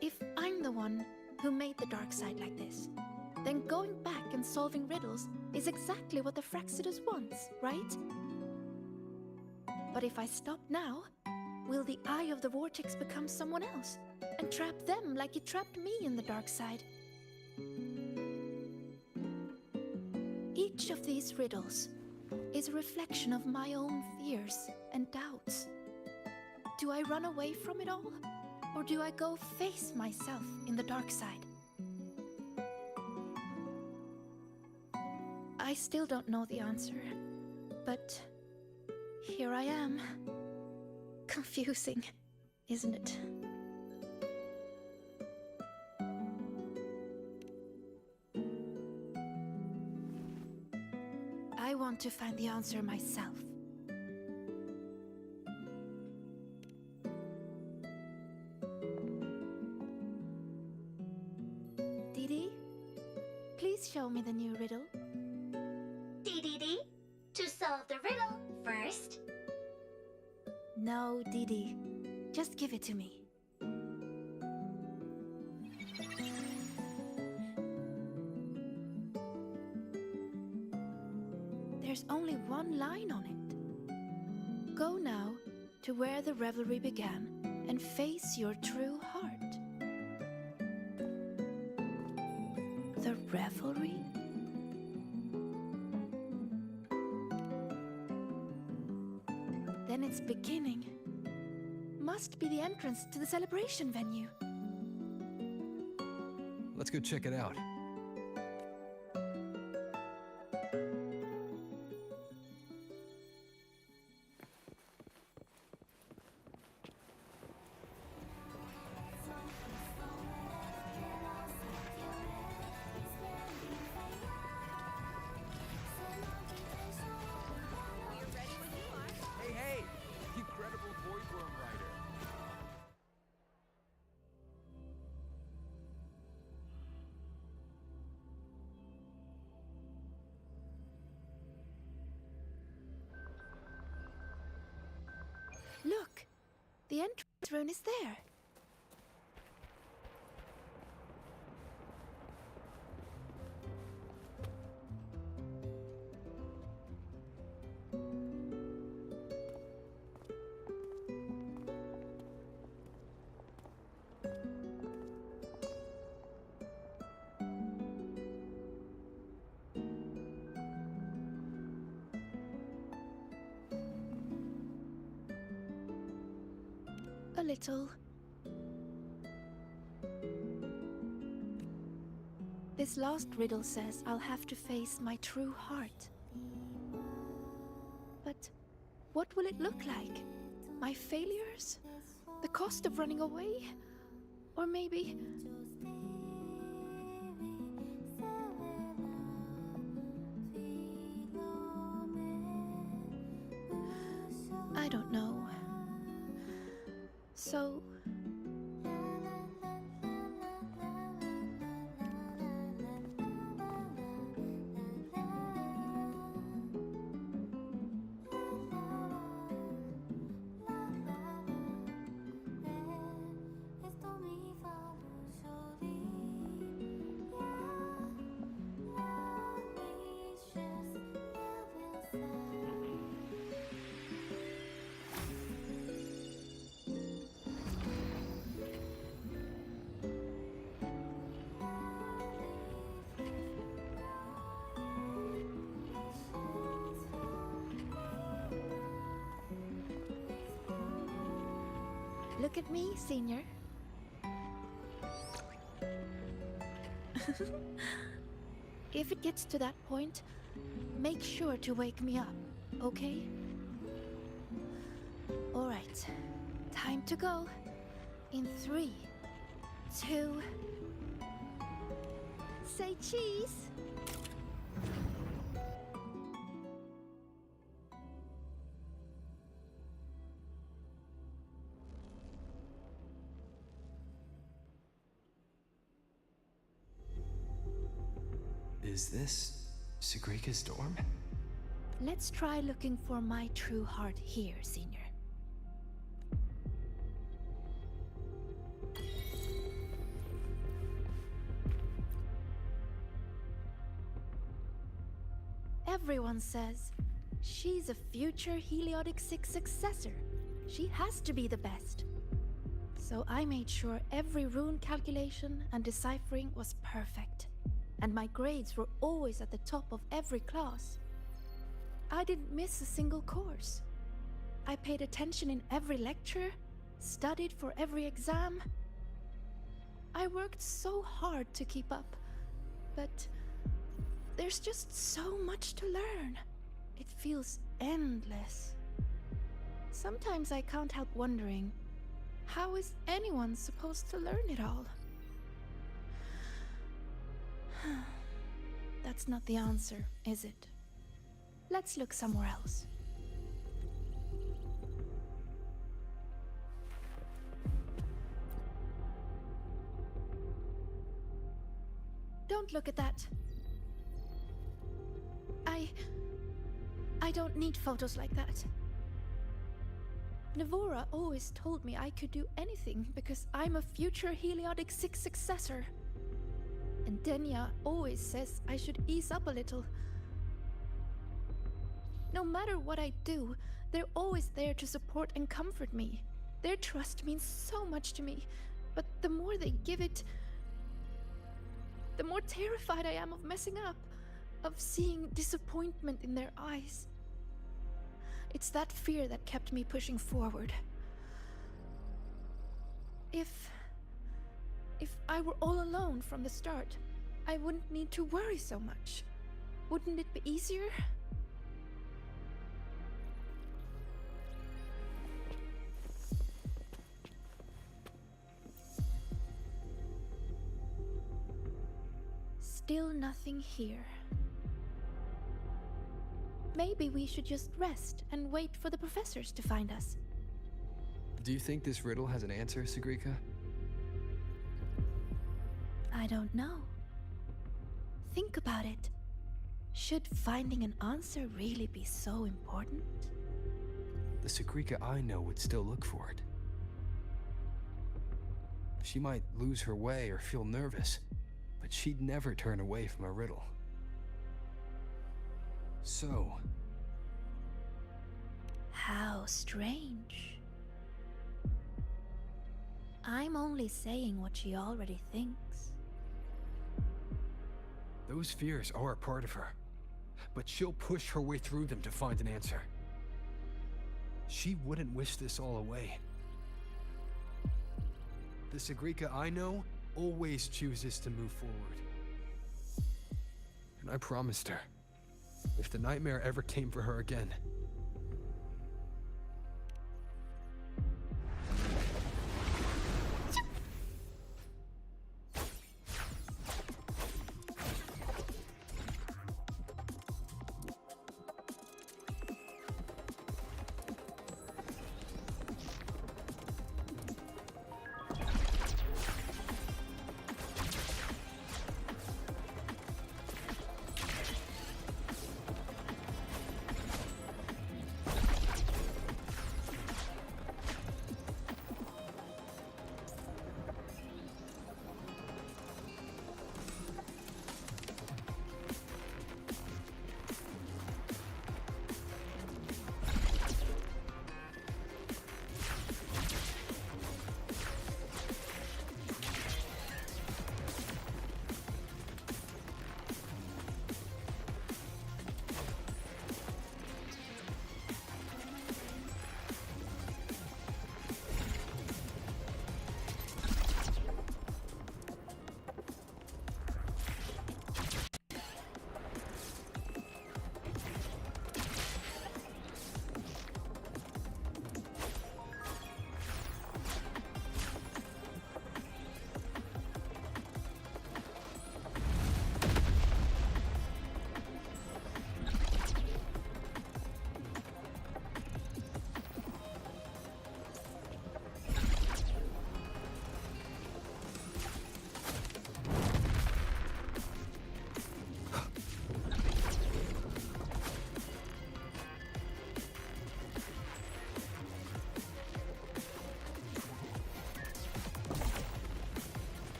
C: If I'm the one who made the dark side like this, then going back and solving riddles is exactly what the Fraxidus wants, right? But if I stop now, will the Eye of the Vortex become someone else and trap them like it trapped me in the dark side? Each of these riddles is a reflection of my own fears and doubts. Do I run away from it all? Or do I go face myself in the dark side? I still don't know the answer, but here I am. Confusing, isn't it? I want to find the answer myself. Didi, please show me the new riddle.
F: Dee, to solve the riddle first.
C: No, Didi. Just give it to me. There's only one line on it. Go now to where the revelry began and face your true heart. The revelry? in its beginning must be the entrance to the celebration venue.
D: Let's go check it out.
J: Hey, hey! Incredible Voidworm Rider.
C: Look! The entrance rune is there. A little. This last riddle says I'll have to face my true heart. But what will it look like? My failures? The cost of running away? Or maybe... I don't know. So... Look at me, Senior. If it gets to that point, make sure to wake me up, okay? Alright, time to go. In 3, 2... Say cheese!
D: Is this Sagrika's dorm?
C: Let's try looking for my true heart here, Senior. Everyone says she's a future Heliotic 6 successor. She has to be the best. So I made sure every rune calculation and deciphering was perfect. And my grades were always at the top of every class. I didn't miss a single course. I paid attention in every lecture, studied for every exam. I worked so hard to keep up, but there's just so much to learn. It feels endless. Sometimes I can't help wondering, how is anyone supposed to learn it all? That's not the answer, is it? Let's look somewhere else. Don't look at that. I don't need photos like that. Navora always told me I could do anything because I'm a future Heliotic 6 successor. And Denya always says I should ease up a little. No matter what I do, they're always there to support and comfort me. Their trust means so much to me, but the more they give it, the more terrified I am of messing up, of seeing disappointment in their eyes. It's that fear that kept me pushing forward. If I were all alone from the start, I wouldn't need to worry so much. Wouldn't it be easier? Still nothing here. Maybe we should just rest and wait for the professors to find us.
D: Do you think this riddle has an answer, Sigrika?
C: I don't know. Think about it. Should finding an answer really be so important?
D: The Sigrika I know would still look for it. She might lose her way or feel nervous, but she'd never turn away from a riddle. So...
C: How strange. I'm only saying what she already thinks.
D: those fears are a part of her, but she'll push her way through them to find an answer. She wouldn't wish this all away. The Sigrika I know always chooses to move forward. And I promised her, if the nightmare ever came for her again,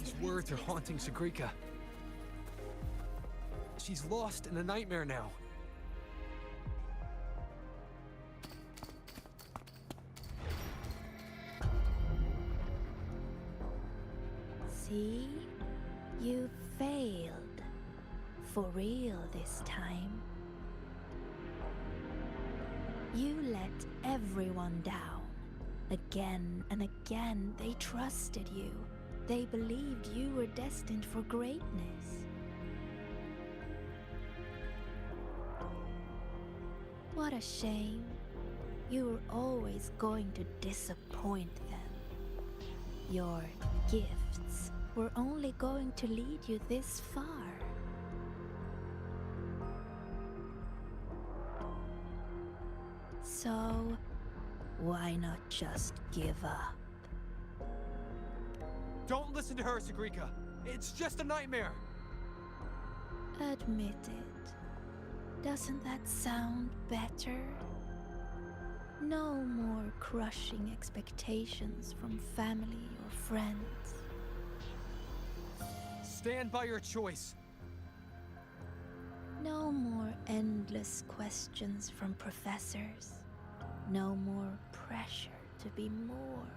D: these words are haunting Sigrika. She's lost in a nightmare now.
C: See? You failed. for real this time. You let everyone down. Again and again, they trusted you. They believed you were destined for greatness. What a shame. You were always going to disappoint them. Your gifts were only going to lead you this far. So, why not just give up?
O: Don't listen to her, Sigrika. It's just a nightmare.
C: Admit it. Doesn't that sound better? No more crushing expectations from family or friends.
O: Stand by your choice.
C: No more endless questions from professors. No more pressure to be more.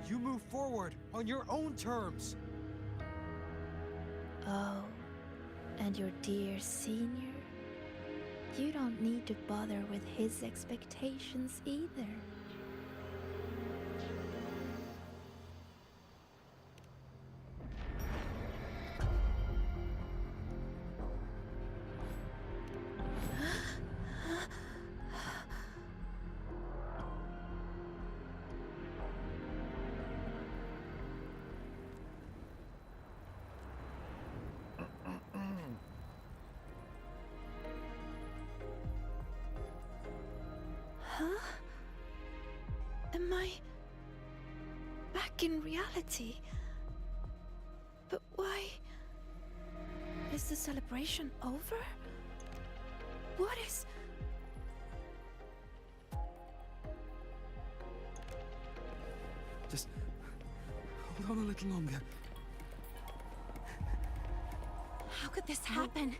O: You move forward on your own terms.
C: Oh, and your dear senior? You don't need to bother with his expectations either. Huh? Am I back in reality? But why? Is the celebration over? What is...
D: Just hold on a little longer.
M: How could this happen?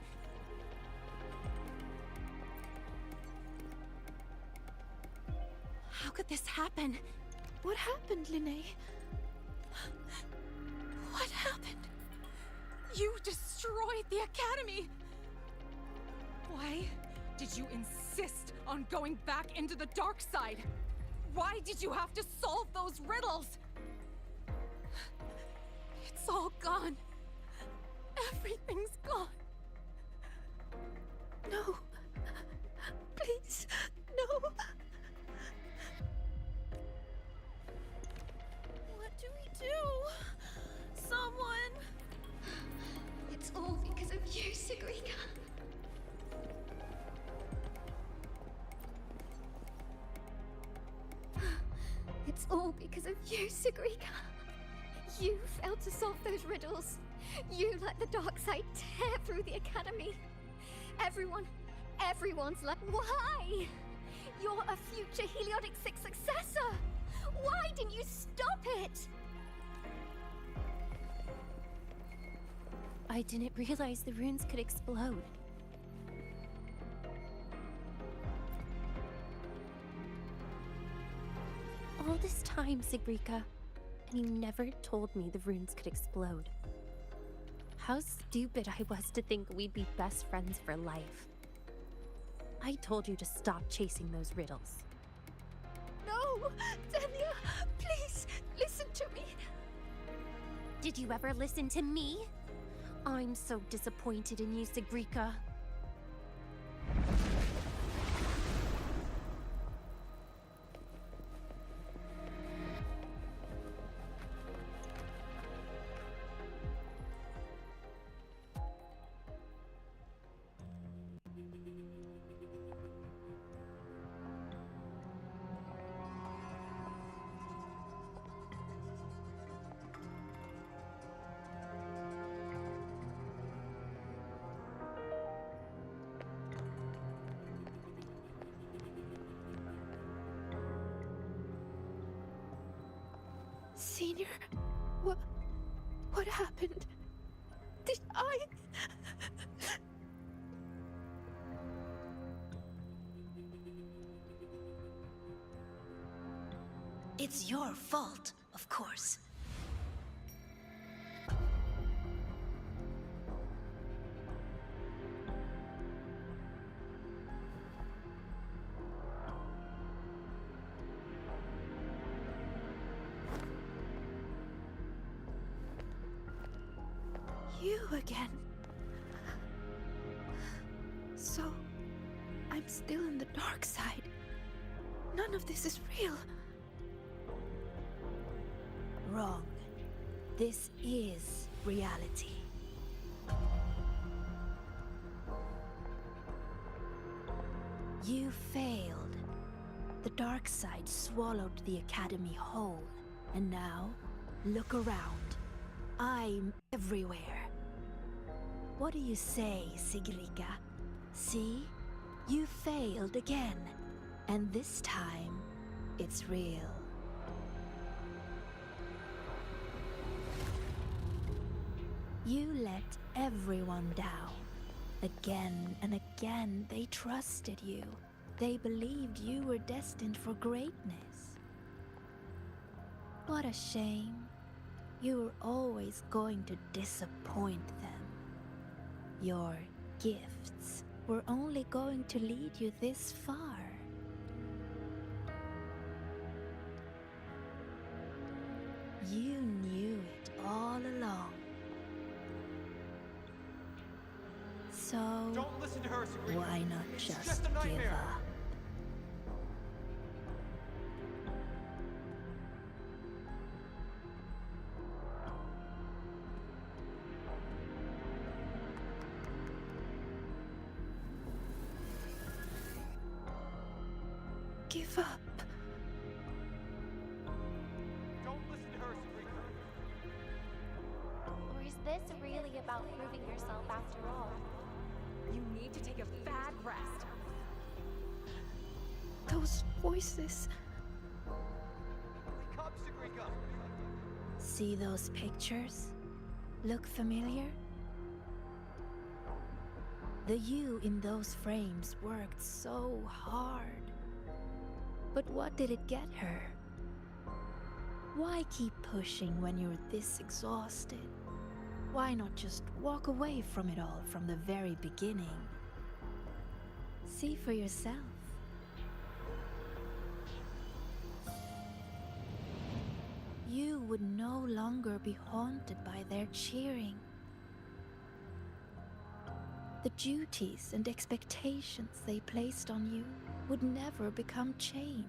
M: How could this happen?
C: What happened, Linnea?
M: What happened? You destroyed the Academy! Why did you insist on going back into the dark side? Why did you have to solve those riddles? It's all gone. Everything's gone.
C: No. Please, no.
M: What do we do? Someone!
F: It's all because of you, Sigrika. It's all because of you, Sigrika. You failed to solve those riddles. You let the dark side tear through the Academy. Everyone's like, why? You're a future Heliotic 6 successor. Why didn't you stop it?
M: I didn't realize the runes could explode. All this time, Sigrika, and you never told me the runes could explode. How stupid I was to think we'd be best friends for life. I told you to stop chasing those riddles.
F: No! Delia, please, listen to me.
M: Did you ever listen to me? I'm so disappointed in you, Sigrika.
C: Senior, what happened? Did I...
L: It's your fault, of course.
C: You again. So, I'm still in the dark side. None of this is real. Wrong. This is reality. You failed. The dark side swallowed the Academy whole. And now, look around. I'm everywhere. What do you say, Sigrika? See? You failed again. And this time, it's real. You let everyone down. Again and again, they trusted you. They believed you were destined for greatness. What a shame. You were always going to disappoint them. Your gifts were only going to lead you this far. You knew it all along. So,
O: Don't listen to her, Sabrina.
C: why not
O: It's
C: just
O: a
C: give
O: nightmare.
C: up? Give up.
O: Don't listen to her, Sabrina.
M: Or is this really about proving yourself after all?
B: You need to take a bad rest.
C: Those voices.
O: Wake up, Sabrina.
C: See those pictures? Look familiar? The you in those frames worked so hard. But what did it get her? Why keep pushing when you're this exhausted? Why not just walk away from it all from the very beginning? See for yourself. You would no longer be haunted by their cheering. The duties and expectations they placed on you would never become chains.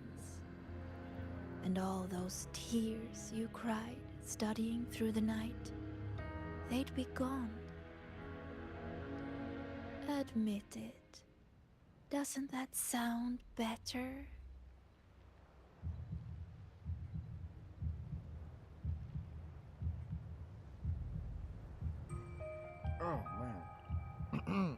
C: And all those tears you cried studying through the night, they'd be gone. Admit it. Doesn't that sound better?
P: Oh, man.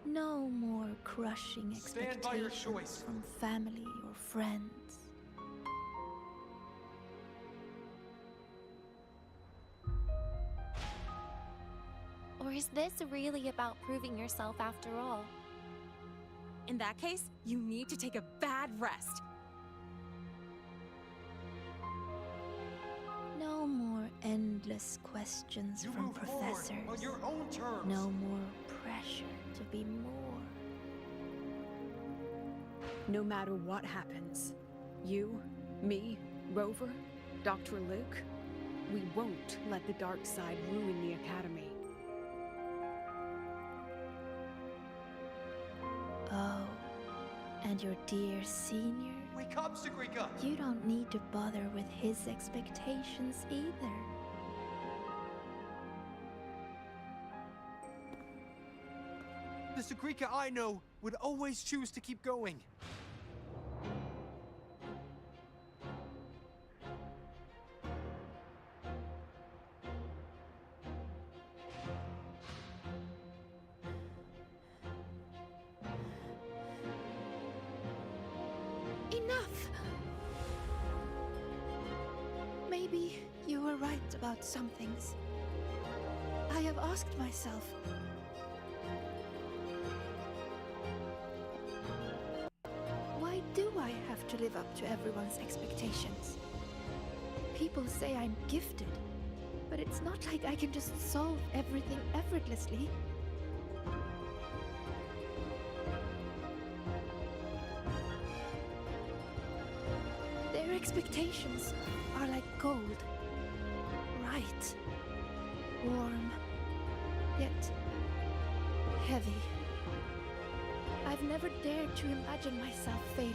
C: No more crushing
O: Stand by your
C: expectations
O: choice.
C: from family or friends.
M: Or is this really about proving yourself after all?
B: In that case, you need to take a bad rest.
C: No more endless questions
O: You
C: from
O: move forward
C: professors.
O: on your own terms.
C: No more pressure to be more.
B: No matter what happens, you, me, Rover, Dr. Luke, we won't let the dark side ruin the Academy.
C: Oh, and your dear senior?
O: Wake up, Sagrika!
C: You don't need to bother with his expectations either.
O: The Sagrika I know would always choose to keep going.
C: Enough! Maybe you were right about some things. I have asked myself, why do I have to live up to everyone's expectations? People say I'm gifted, but it's not like I can just solve everything effortlessly. Their expectations are like gold. Bright, warm, yet heavy. I've never dared to imagine myself failing,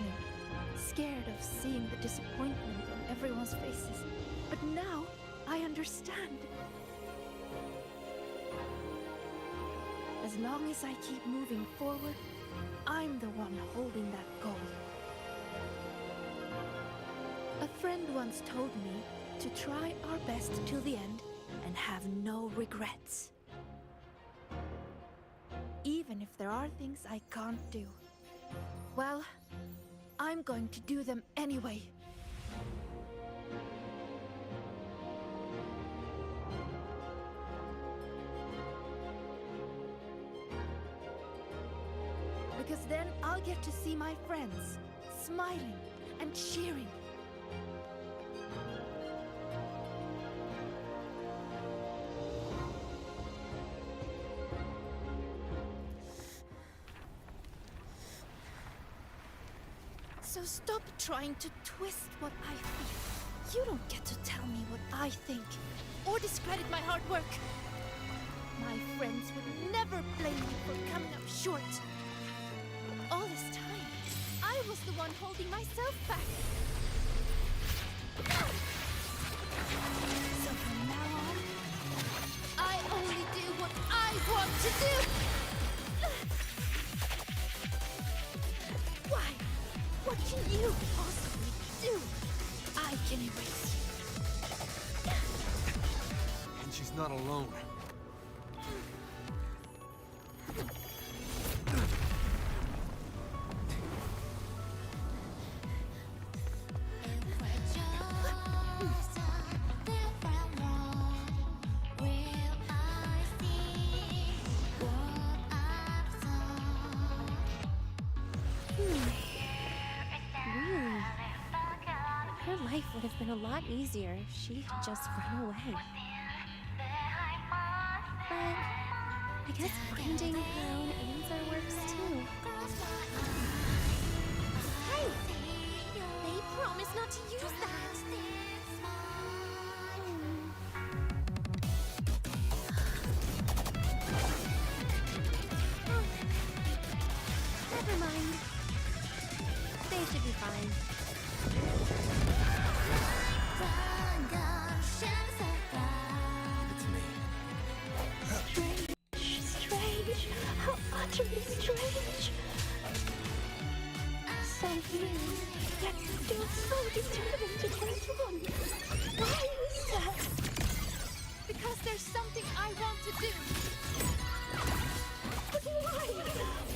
C: scared of seeing the disappointment on everyone's faces. But now, I understand. As long as I keep moving forward, I'm the one holding that goal. A friend once told me to try our best till the end and have no regrets. Even if there are things I can't do. Well, I'm going to do them anyway. Because then I'll get to see my friends, smiling and cheering. So stop trying to twist what I feel. You don't get to tell me what I think, or discredit my hard work. My friends would never blame me for coming up short. All this time, I was the one holding myself back. So from now on, I only do what I want to do. Why? What can you possibly do? I can erase you.
O: And she's not alone.
M: Life would have been a lot easier if she had just run away. But I guess finding her own answer works too. Hey! They promised not to use that! Never mind. They should be fine.
D: It's me.
C: Strange. How utterly strange. So new, yet still so determined to take on. Why is that? Because there's something I want to do. But why?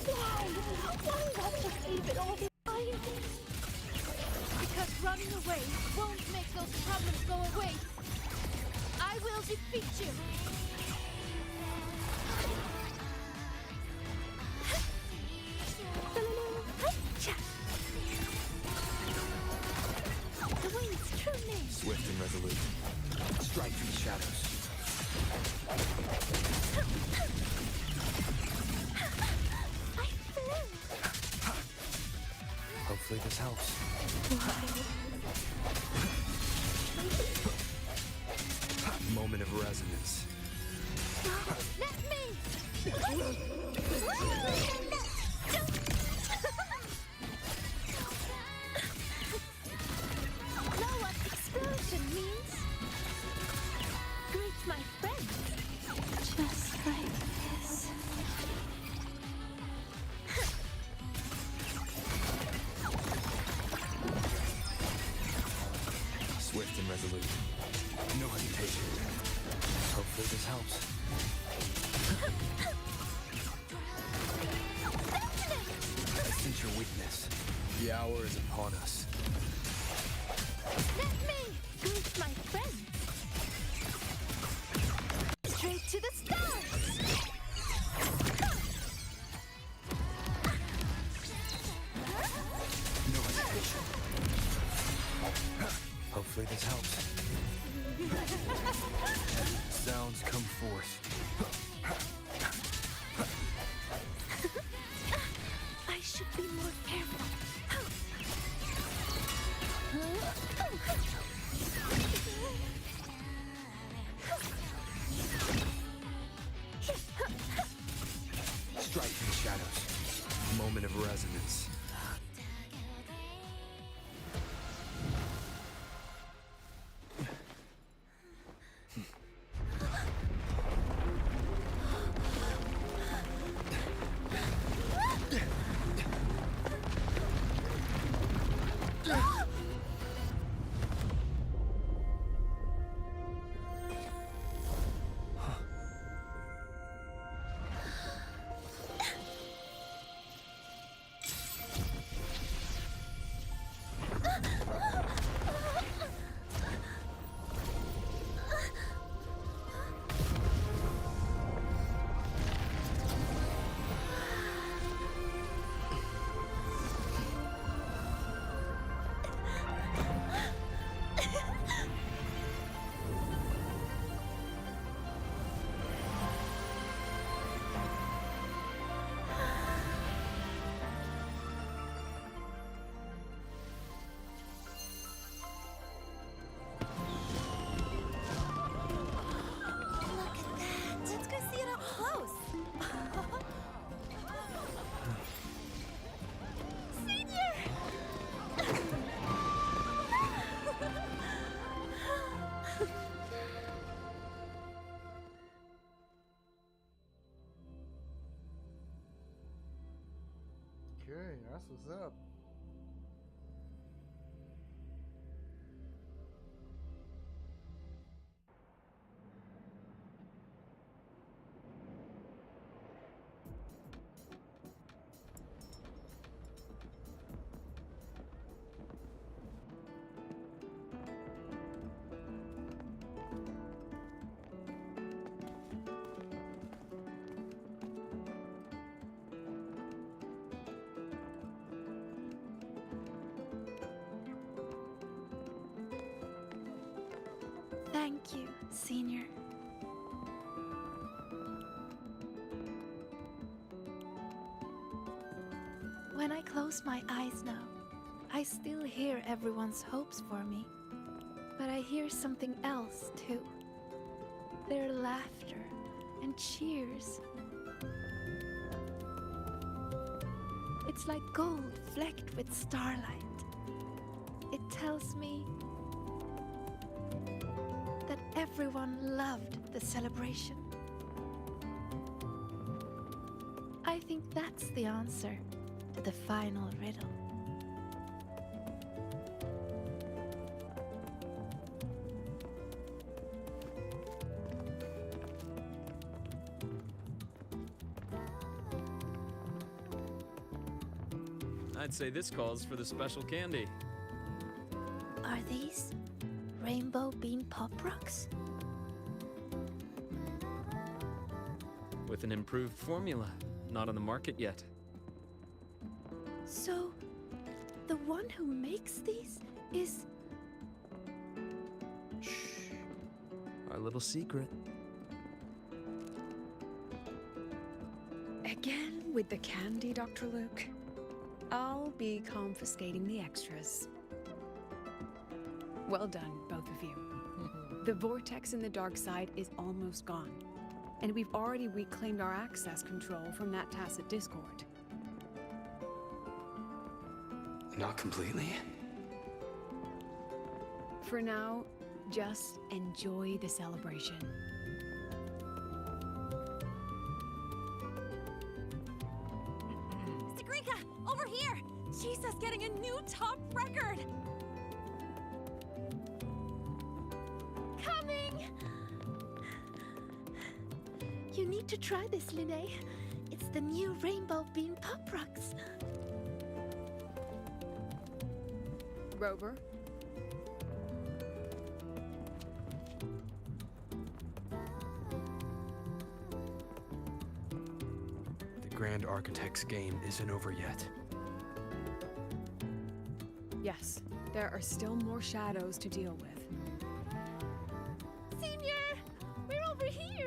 C: Why not just leave it all behind? Because running away won't make those problems go away. I will defeat you. The wind's true name.
D: Swift and resolute. Strike through the shadows.
C: I flew.
D: Hopefully this helps. Moment of resonance.
C: Let me! Know what explosion means? Greet my friend. Just like this.
D: Swift and resolute. No hesitation. Hopefully this helps. I sense your weakness. The hour is upon us.
C: Let me greet my friend. Straight to the stars.
D: No hesitation. Hopefully this helps. Sounds come forth.
C: I should be more careful.
D: Striking shadows. Moment of resonance.
L: Let's go see it up close. Senior!
P: Okay, that's what's up.
C: Thank you, Senior. When I close my eyes now, I still hear everyone's hopes for me. But I hear something else too. Their laughter and cheers. It's like gold flecked with starlight. It tells me that everyone loved the celebration. I think that's the answer to the final riddle.
N: I'd say this calls for the special candy.
C: Are these rainbow bean pop rocks?
N: With an improved formula, not on the market yet.
C: So, the one who makes these is...
N: Shh. Our little secret.
B: Again with the candy, Dr. Luke? I'll be confiscating the extras. Well done, both of you. The vortex in the dark side is almost gone, and we've already reclaimed our access control from that tacit discord.
D: Not completely.
B: For now, just enjoy the celebration.
L: Sagrika, over here! Jesus getting a new top record!
C: Coming! You need to try this, Linnea. It's the new rainbow bean pop rocks.
B: Rover?
D: The Grand Architect's game isn't over yet.
B: Yes, there are still more shadows to deal with.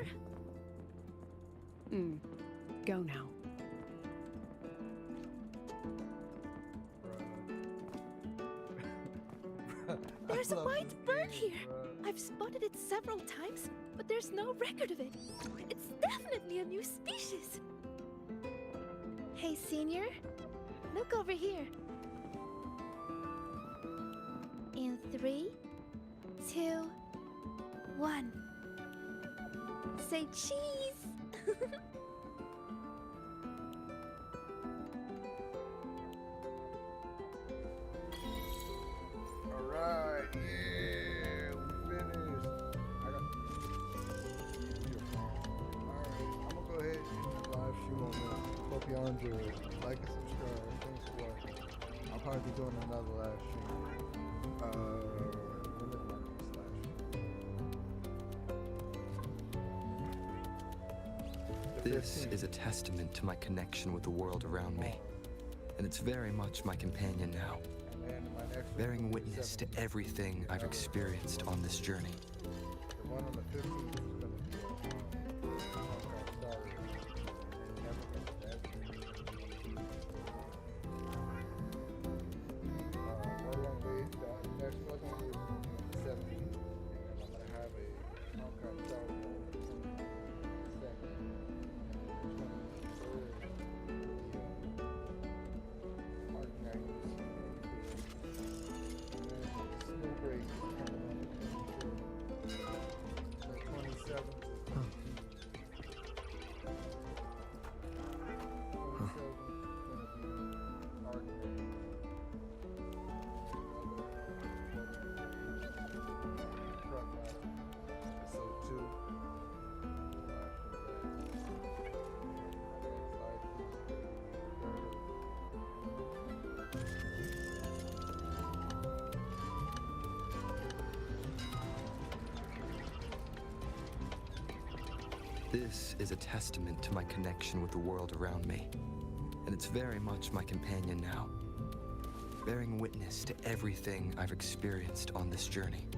C: here!
B: Go now.
C: There's a white bird here! I've spotted it several times, but there's no record of it. It's definitely a new species. Hey, Senior. Look over here. In 3, 2, 1. Say cheese!
P: Alright, yeah, we finished. Alright, I'm gonna go ahead and end the live stream on that. Hope y'all enjoyed. Like and subscribe. Thanks for watching. I'll probably be doing another live stream. When is my next live stream?
D: This is a testament to my connection with the world around me, and it's very much my companion now, bearing witness to everything I've experienced on this journey.
P: The one on the 15th is gonna be
D: This is a testament to my connection with the world around me, and it's very much my companion now, bearing witness to everything I've experienced on this journey.